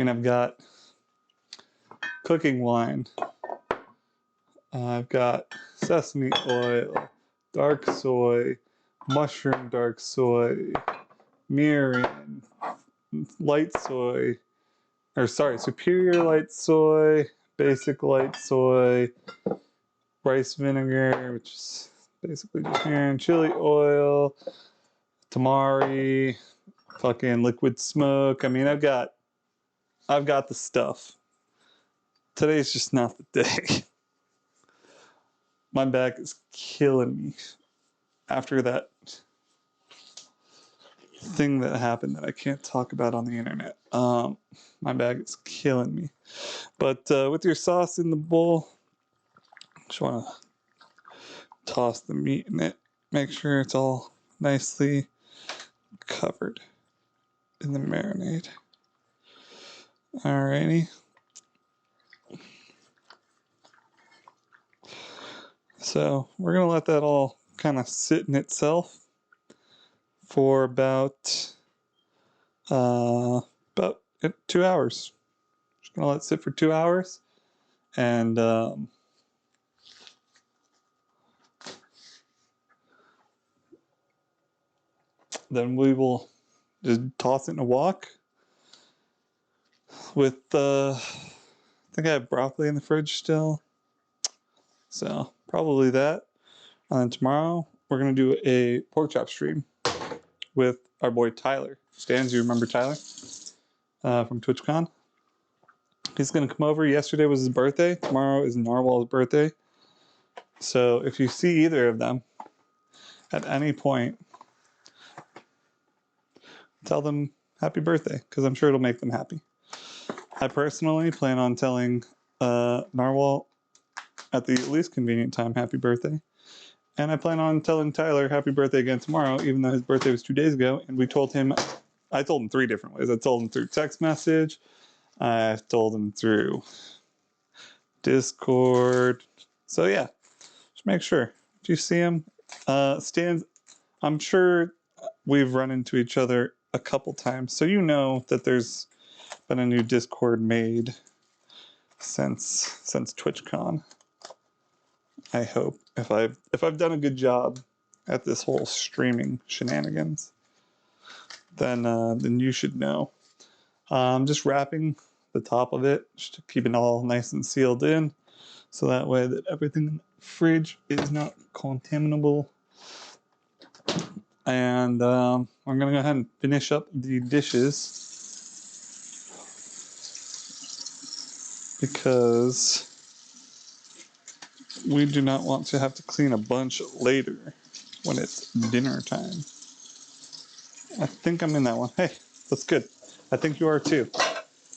I've got cooking wine, I've got sesame oil, dark soy, mushroom dark soy, mirin, light soy, or sorry, superior light soy, basic light soy, rice vinegar, which is basically just mirin, chili oil, tamari, fucking liquid smoke. I mean, I've got the stuff. Today's just not the day. My back is killing me. after that thing that happened that I can't talk about on the internet. My bag is killing me. But with your sauce in the bowl, just want to toss the meat in it. Make sure it's all nicely covered in the marinade. Alrighty. So we're gonna let that all kind of sit in itself for about 2 hours. Just gonna let it sit for 2 hours, and then we will just toss it in a wok with I think I have broccoli in the fridge still, so probably that. And then tomorrow we're gonna do a pork chop stream with our boy Tyler Stans. You remember Tyler from TwitchCon? He's gonna come over. Yesterday was his birthday. Tomorrow is Narwhal's birthday. So if you see either of them at any point, tell them happy birthday, because I'm sure it'll make them happy. I personally plan on telling Narwhal at the least convenient time happy birthday. And I plan on telling Tyler happy birthday again tomorrow, even though his birthday was 2 days ago. And I told him 3 different ways. I told him through text message, I told him through Discord. So yeah, just make sure. If you see him, Stan, I'm sure we've run into each other a couple times. So you know that there's been a new Discord made since TwitchCon. I hope if I've done a good job at this whole streaming shenanigans, then you should know. I'm just wrapping the top of it, just to keep it all nice and sealed in, so that way that everything in the fridge is not contaminable. And I'm gonna go ahead and finish up the dishes because we do not want to have to clean a bunch later when it's dinner time. I think I'm in that one. Hey, that's good. I think you are too.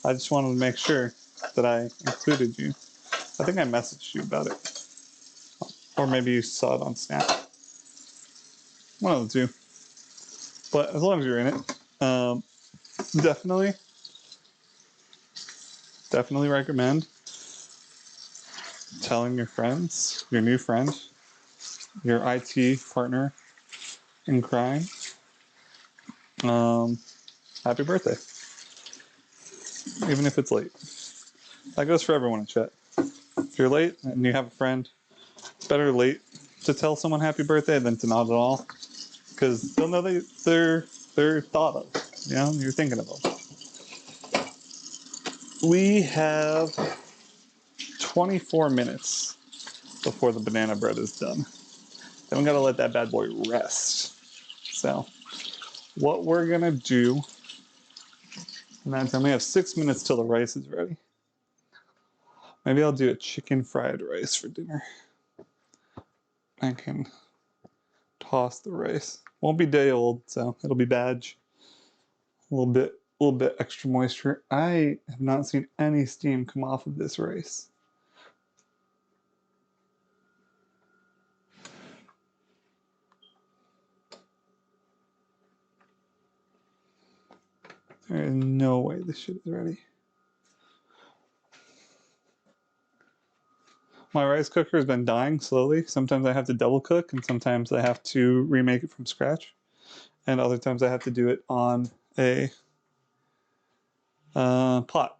I just wanted to make sure that I included you. I think I messaged you about it. Or maybe you saw it on Snap. One of the two. But as long as you're in it, definitely recommend telling your friends, your new friend, your IT partner in crime, happy birthday. Even if it's late. That goes for everyone in chat. If you're late and you have a friend, it's better late to tell someone happy birthday than to not at all, because they'll know they're thought of. You know, you're thinking of them. We have 24 minutes before the banana bread is done. Then we gotta let that bad boy rest. So, what we're gonna do, and that's we have 6 minutes till the rice is ready. Maybe I'll do a chicken fried rice for dinner. I can toss the rice. Won't be day old, so it'll be badge. A little bit extra moisture. I have not seen any steam come off of this rice. There is no way this shit is ready. My rice cooker has been dying slowly. Sometimes I have to double cook, and sometimes I have to remake it from scratch. And other times I have to do it on a pot.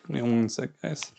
Give me 1 sec, guys.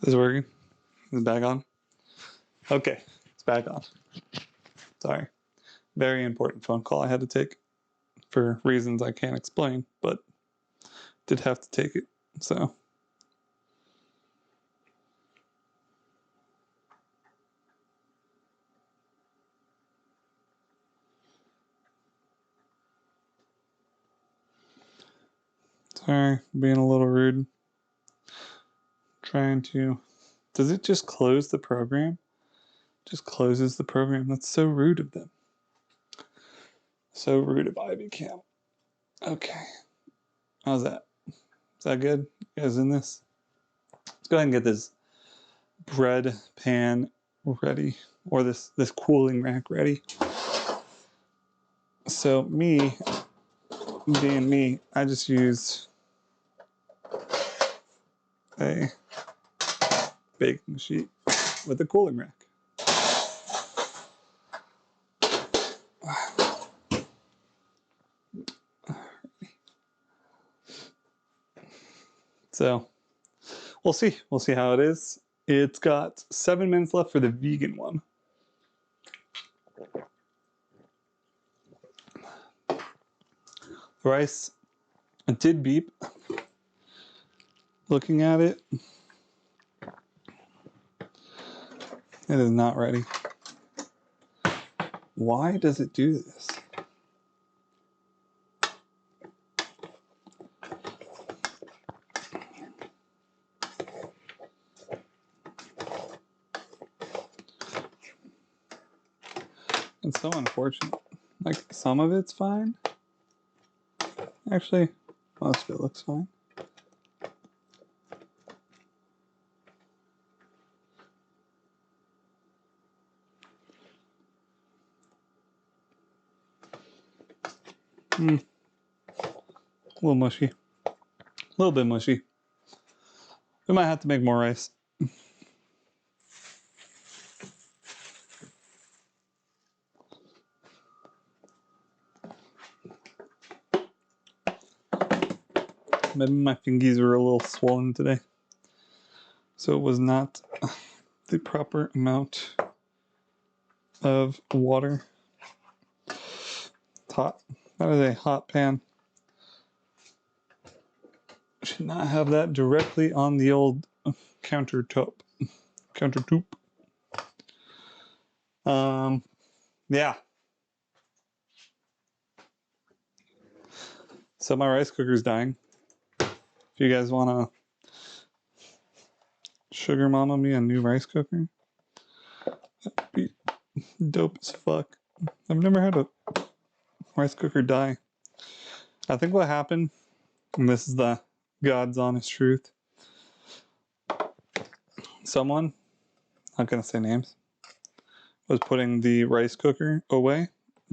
Is it working? Is it back on? Okay, it's back on. Sorry. Very important phone call I had to take for reasons I can't explain, but did have to take it, so. Sorry, being a little rude. Trying to. Does it just close the program? Just closes the program. That's so rude of them. So rude of IBCam. Okay. How's that? Is that good? You guys in this? Let's go ahead and get this bread pan ready, or this cooling rack ready. So me, being me, I just use a baking sheet with a cooling rack. So we'll see. We'll see how it is. It's got 7 minutes left for the vegan one. The rice, it did beep. Looking at it, it is not ready. Why does it do this? It's so unfortunate. Like, some of it's fine. Actually, most of it looks fine. A little mushy. A little bit mushy. We might have to make more rice. Maybe my fingies were a little swollen today. So it was not the proper amount of water. It's hot. That is a hot pan. Should not have that directly on the old countertop. Yeah. So my rice cooker's dying. If you guys want to sugar mama me a new rice cooker, that'd be dope as fuck. I've never had a rice cooker die. I think what happened, and this is the God's honest truth, someone, not gonna say names, was putting the rice cooker away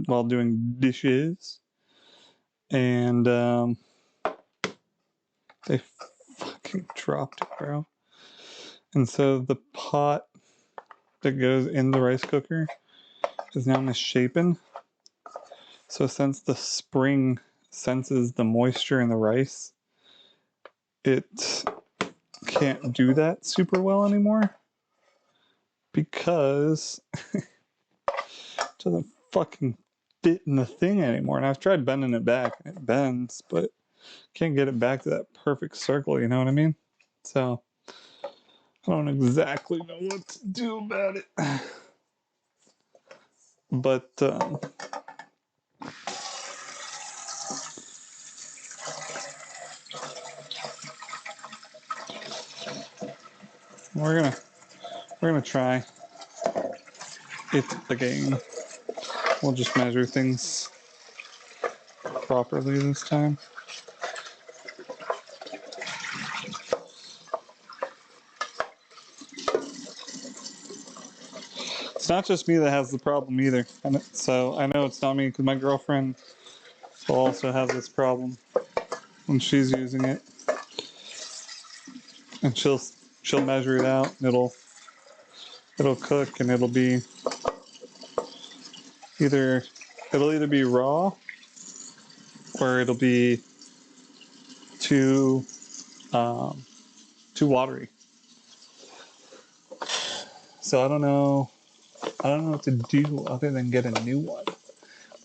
while doing dishes, and they fucking dropped it, bro. And so the pot that goes in the rice cooker is now misshapen. So since the spring senses the moisture in the rice, it can't do that super well anymore because it doesn't fucking fit in the thing anymore. And I've tried bending it back and it bends, but can't get it back to that perfect circle, you know what I mean? So I don't exactly know what to do about it. But we're gonna try it again. We'll just measure things properly this time. It's not just me that has the problem either. And so I know it's not me because my girlfriend also has this problem when she's using it. And she'll measure it out and it'll cook and it'll either be raw or it'll be too watery. So I don't know. I don't know what to do other than get a new one.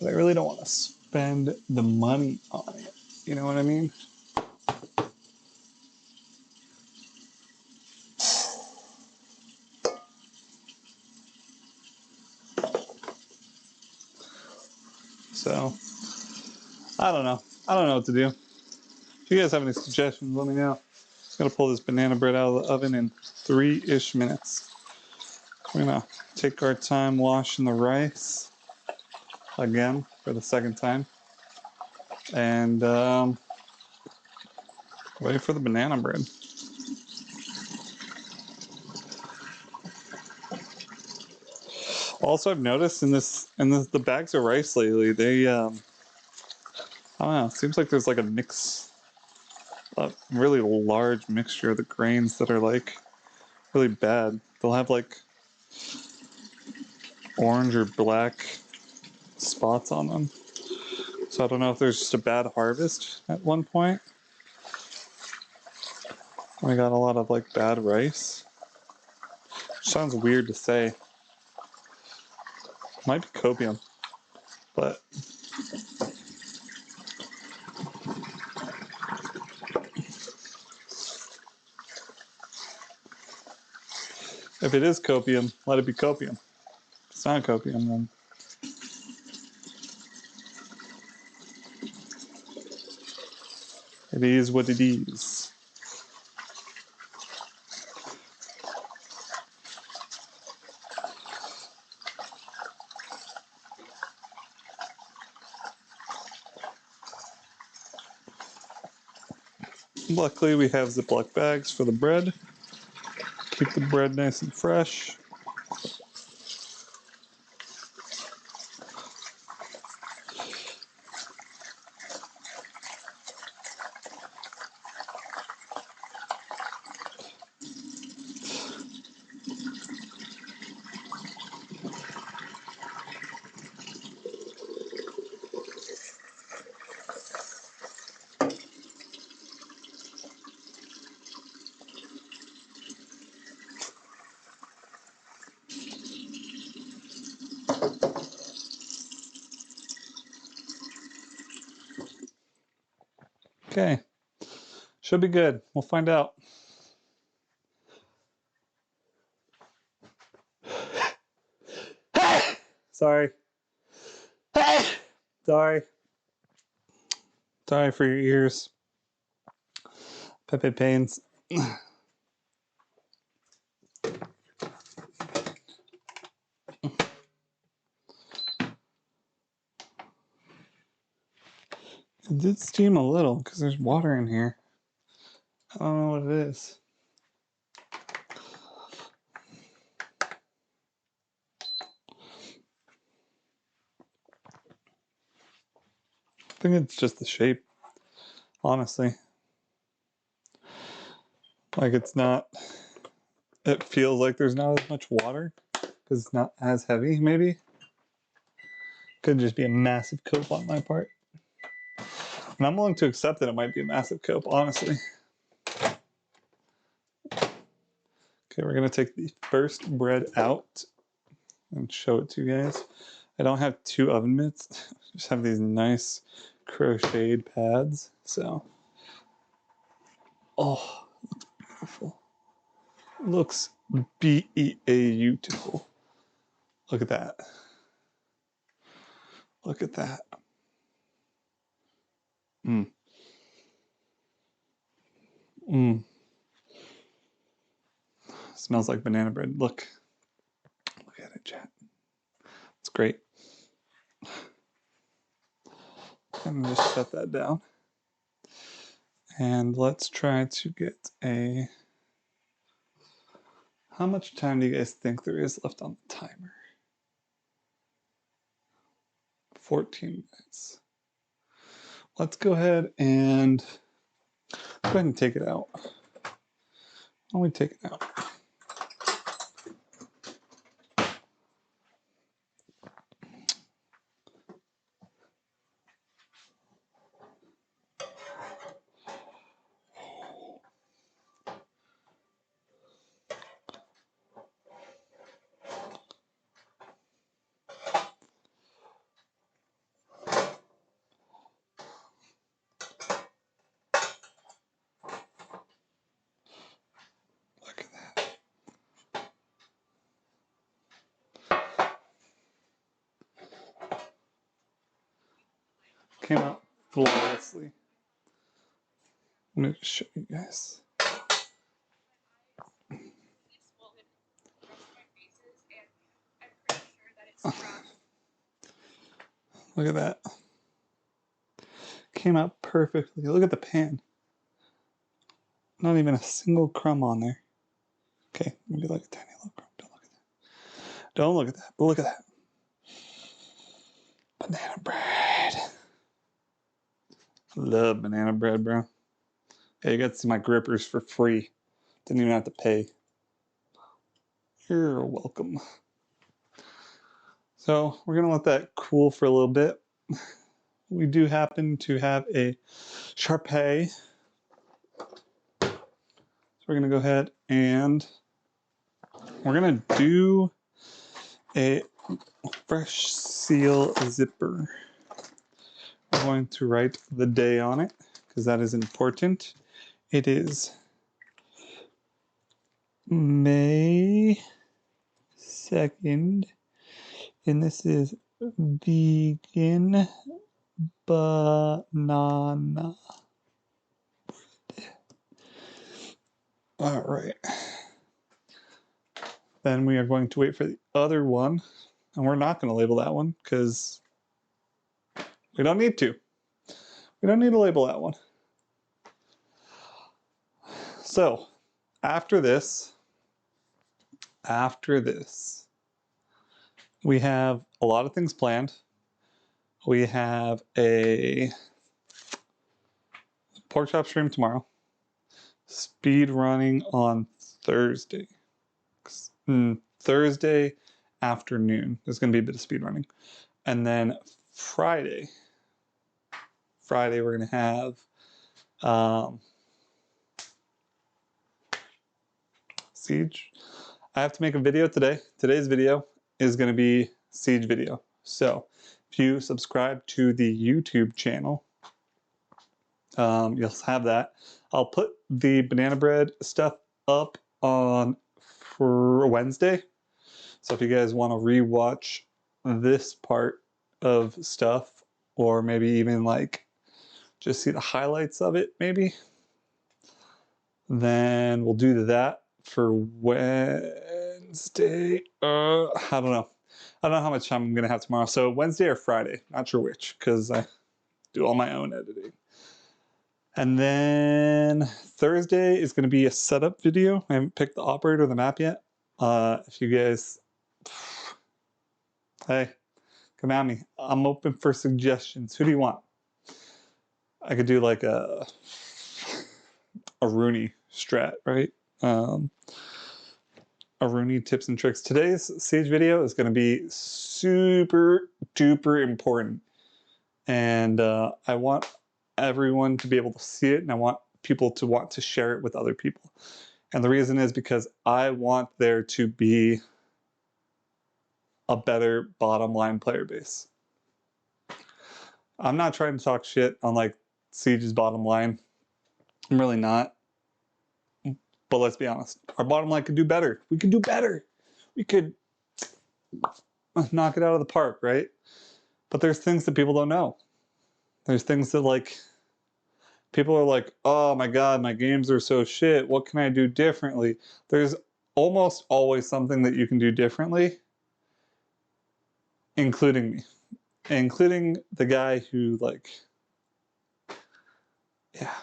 But I really don't want to spend the money on it. You know what I mean? So I don't know. I don't know what to do. If you guys have any suggestions, let me know. I'm gonna pull this banana bread out of the oven in 3-ish minutes. We're gonna take our time washing the rice again for the second time, and wait for the banana bread. Also, I've noticed in the bags of rice lately, they I don't know. It seems like there's like a really large mixture of the grains that are like really bad. They'll have like orange or black spots on them. So I don't know if there's just a bad harvest at one point. We got a lot of like bad rice. Sounds weird to say. Might be copium, but if it is copium, let it be copium. If it's not copium, then it is what it is. Luckily, we have Ziploc bags for the bread. Keep the bread nice and fresh. Okay, should be good. We'll find out. Sorry. Sorry. Sorry for your ears. Pepe pains. It did steam a little because there's water in here. I don't know what it is. I think it's just the shape, honestly. Like it's not, it feels like there's not as much water because it's not as heavy, maybe. Could just be a massive cope on my part. And I'm willing to accept that it might be a massive cope, honestly. Okay, we're gonna take the first bread out and show it to you guys. I don't have 2 oven mitts, just have these nice crocheted pads. So, oh, looks beautiful. Looks beautiful. Look at that. Look at that. Mm. Mm. Smells like banana bread. Look. Look at it, chat. It's great. I'm gonna just set that down. And let's try to get a... How much time do you guys think there is left on the timer? 14 minutes. Let's go ahead and take it out. Why don't we take it out? came out flawlessly. I'm going to show you guys. Look at that. Came out perfectly. Look at the pan. Not even a single crumb on there. Okay, maybe like a tiny little crumb. Don't look at that. Don't look at that. But look at that. Banana bread. Love banana bread, bro. Hey, you got to see my grippers for free. Didn't even have to pay. You're welcome. So we're going to let that cool for a little bit. We do happen to have a Sharpay. So we're going to go ahead and we're going to do a fresh seal zipper. I'm going to write the day on it because that is important. It is May 2nd, and this is vegan banana. All right. Then we are going to wait for the other one, and we're not going to label that one because we don't need to. We don't need to label that one. So, after this, we have a lot of things planned. We have a pork chop stream tomorrow. Speed running on Thursday. Thursday afternoon. There's going to be a bit of speed running. And then Friday we're going to have Siege. I have to make a video today. Today's video is going to be Siege video. So if you subscribe to the YouTube channel, you'll have that. I'll put the banana bread stuff up on for Wednesday. So if you guys want to rewatch this part of stuff, or maybe even like just see the highlights of it, maybe, then we'll do that for Wednesday. I don't know. I don't know how much time I'm gonna have tomorrow. So Wednesday or Friday, not sure which, because I do all my own editing. And then Thursday is going to be a setup video. I haven't picked the operator or the map yet. If you guys, hey, come at me. I'm open for suggestions. Who do you want? I could do like a Rooney strat, right? A Rooney tips and tricks. Today's Siege video is going to be super duper important. And I want everyone to be able to see it, and I want people to want to share it with other people. And the reason is because I want there to be a better bottom line player base. I'm not trying to talk shit on like Siege's bottom line. I'm really not. But let's be honest. Our bottom line could do better. We could do better. We could knock it out of the park, right? But there's things that people don't know. There's things that like people are like, oh my god, my games are so shit. What can I do differently? There's almost always something that you can do differently, including me. Including the guy who like, yeah,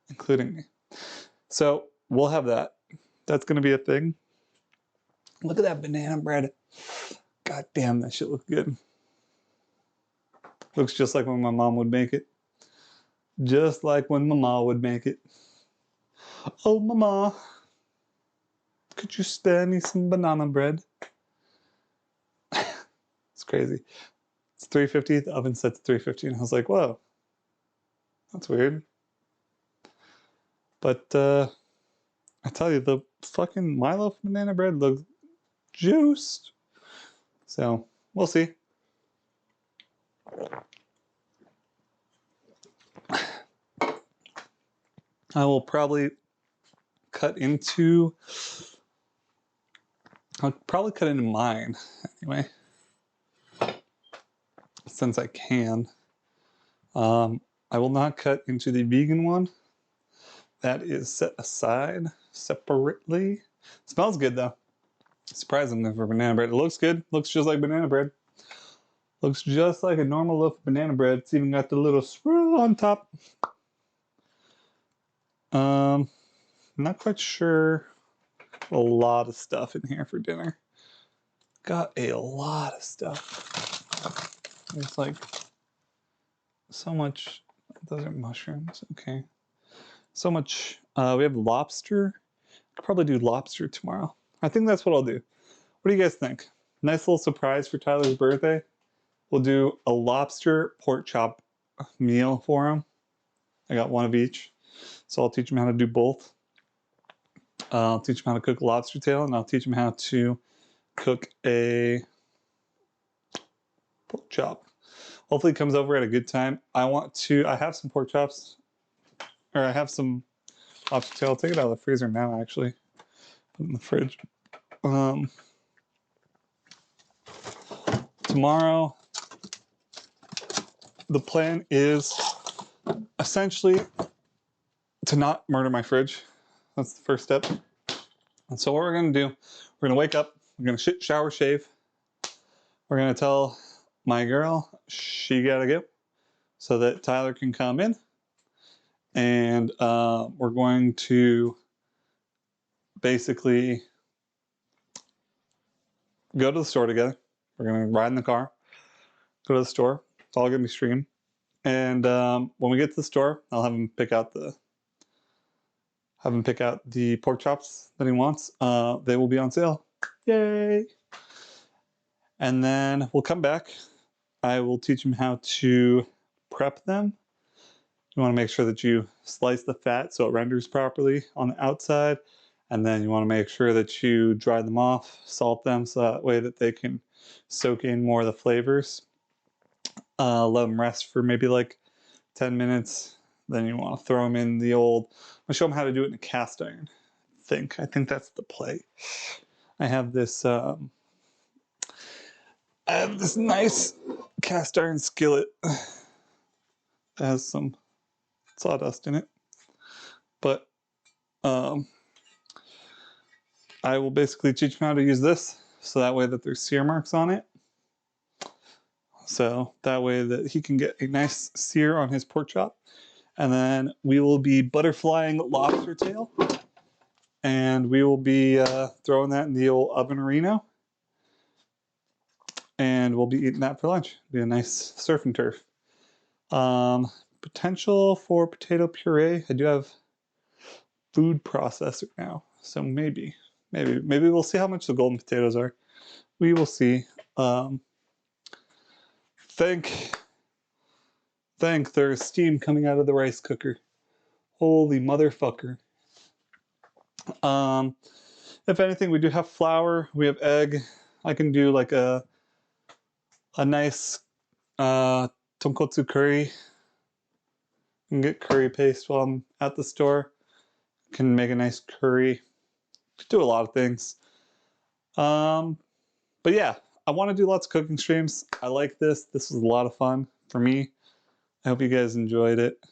including me. So we'll have that. That's going to be a thing. Look at that banana bread. God damn, that shit looks good. Looks just like when my mom would make it. Just like when Mama would make it. Oh, Mama, could you spare me some banana bread? It's crazy. It's 350. The oven set to 350, and I was like, whoa, that's weird. But I tell you, the fucking Milo banana bread looks juiced. So we'll see. I will probably cut into mine anyway, since I can. I will not cut into the vegan one. That is set aside separately. Smells good though. Surprisingly for banana bread. It looks good. Looks just like banana bread. Looks just like a normal loaf of banana bread. It's even got the little swirl on top. Not quite sure. A lot of stuff in here for dinner. Got a lot of stuff. There's like so much. Those are mushrooms. Okay. So much. We have lobster. Could probably do lobster tomorrow. I think that's what I'll do. What do you guys think? Nice little surprise for Tyler's birthday. We'll do a lobster pork chop meal for him. I got one of each. So I'll teach him how to do both. I'll teach him how to cook a lobster tail, and I'll teach him how to cook a pork chop. Hopefully he comes over at a good time. I have some pork chops, or I have some lobster tail. I'll take it out of the freezer now, actually. Put it in the fridge. Tomorrow, the plan is essentially to not murder my fridge. That's the first step. And so what we're going to do, we're going to wake up, we're going to shower, shave. We're going to tell my girl she got to go so that Tyler can come in. And we're going to basically go to the store together. We're going to ride in the car, go to the store. It's all going to be streamed. And when we get to the store, I'll have him pick out the pork chops that he wants. They will be on sale. Yay! And then we'll come back. I will teach him how to prep them. You want to make sure that you slice the fat so it renders properly on the outside. And then you want to make sure that you dry them off, salt them so that way that they can soak in more of the flavors. Let them rest for maybe like 10 minutes. Then you want to throw them in the old... I'm going to show them how to do it in a cast iron. I think that's the play. I have this nice cast iron skillet that has some sawdust in it. But I will basically teach him how to use this so that way that there's sear marks on it. So that way that he can get a nice sear on his pork chop. And then we will be butterflying lobster tail. And we will be throwing that in the old oven Reno. And we'll be eating that for lunch. Be a nice surf and turf. Potential for potato puree. I do have food processor now. So maybe we'll see how much the golden potatoes are. We will see. There's steam coming out of the rice cooker. Holy motherfucker. If anything, we do have flour. We have egg. I can do like a nice tonkotsu curry. And get curry paste while I'm at the store. Can make a nice curry. Do a lot of things. But yeah, I want to do lots of cooking streams. I like this. This was a lot of fun for me. I hope you guys enjoyed it.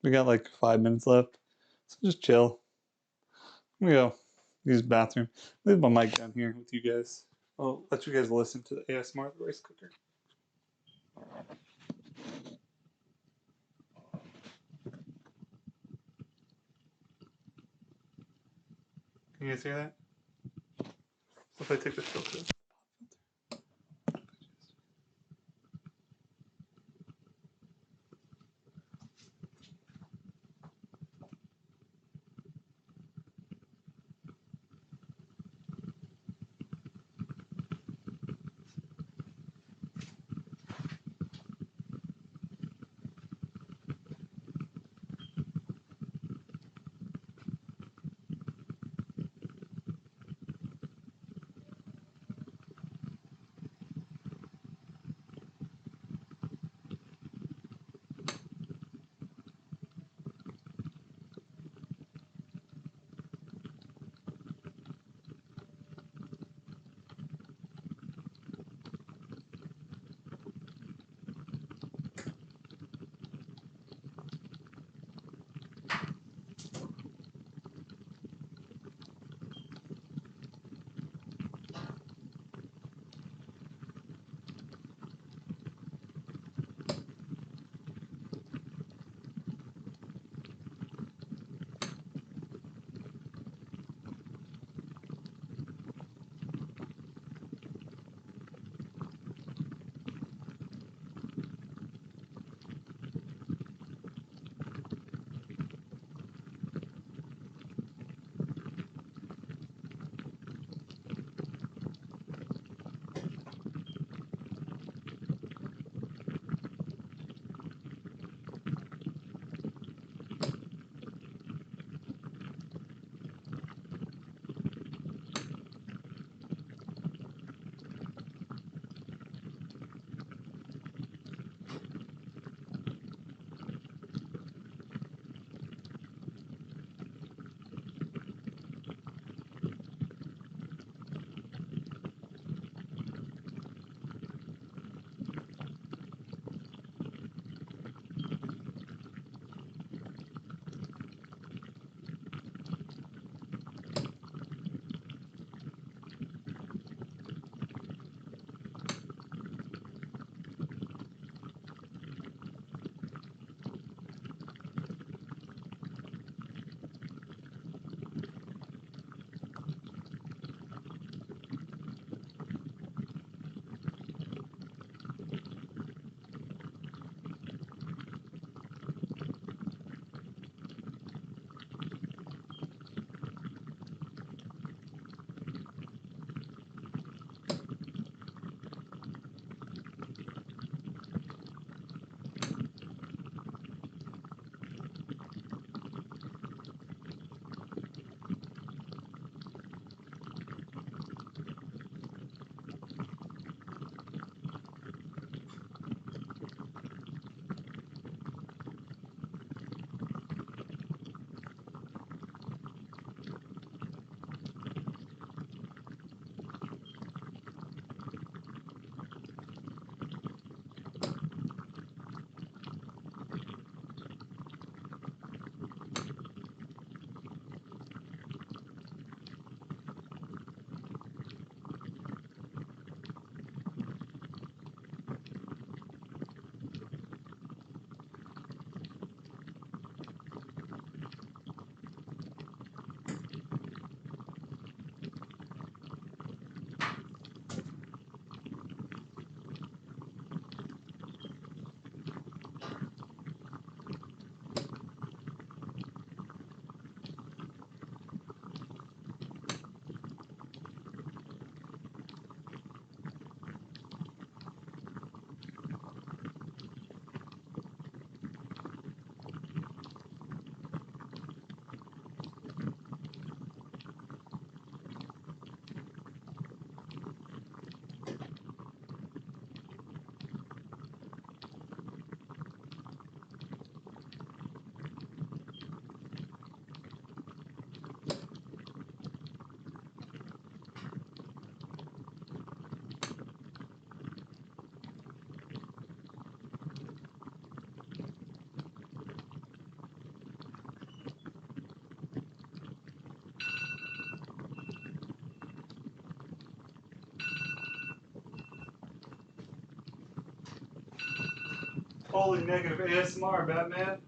We got like 5 minutes left. So just chill. I'm gonna go use the bathroom. Leave my mic down here with you guys. I'll let you guys listen to the ASMR of the rice cooker. Can you guys hear that? What if I take the filter? Holy negative ASMR, Batman.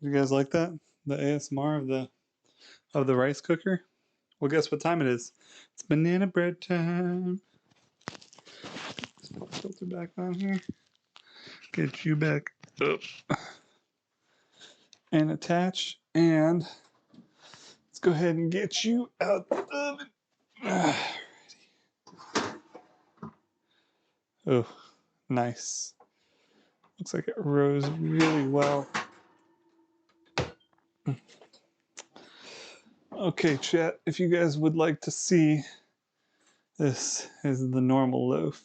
You guys like that? The ASMR of the rice cooker? Well, guess what time it is? It's banana bread time. Let's put the filter back on here. Get you back up. And attach. And let's go ahead and get you out the oven. Oh, nice. Looks like it rose really well. Okay, chat, if you guys would like to see, this is the normal loaf.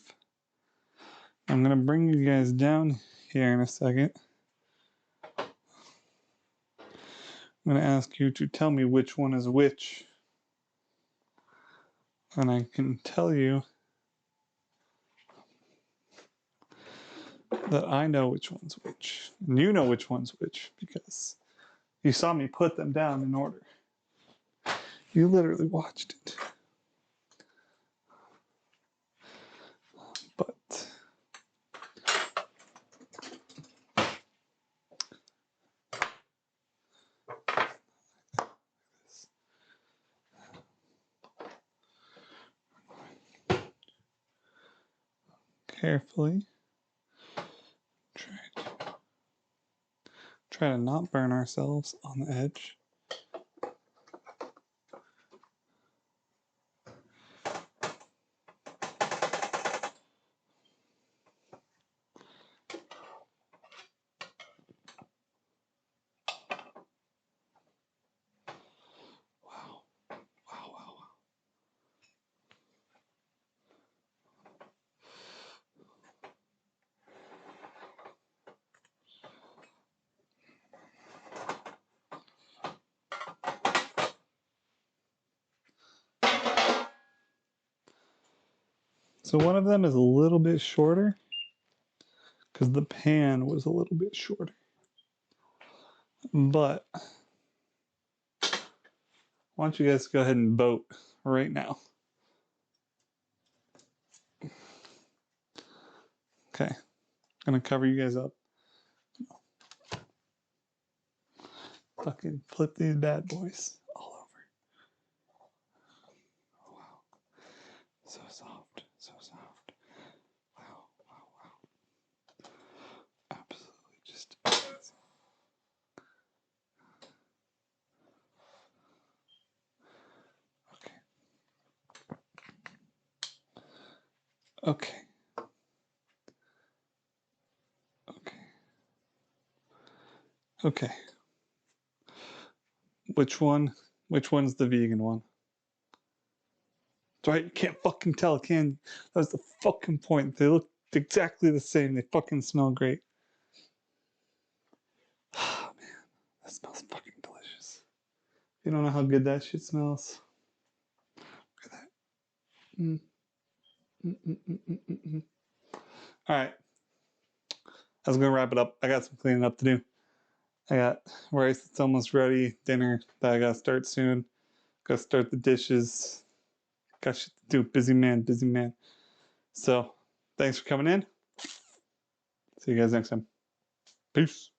I'm going to bring you guys down here in a second. I'm going to ask you to tell me which one is which. And I can tell you that I know which one's which. And you know which one's which because you saw me put them down in order. You literally watched it. But carefully try to not burn ourselves on the edge. Wow. Wow, wow, wow. So one of them is a little bit shorter because the pan was a little bit shorter. But why don't you guys go ahead and vote right now? Okay, I'm gonna cover you guys up. Fucking flip these bad boys all over. Oh, wow. So soft, so soft. Wow, wow, wow. Absolutely just amazing. Okay. Okay. Okay. Okay. Which one? Which one's the vegan one? That's right, you can't fucking tell, can you? That was the fucking point. They look exactly the same. They fucking smell great. Oh, man, that smells fucking delicious. You don't know how good that shit smells. Look at that. Mm. Mm, mm, mm, mm, mm, mm. All right. I was going to wrap it up. I got some cleaning up to do. I got rice that's almost ready, dinner that I got to start soon. Got to start the dishes. Got shit to do. Busy man, busy man. So, thanks for coming in. See you guys next time. Peace.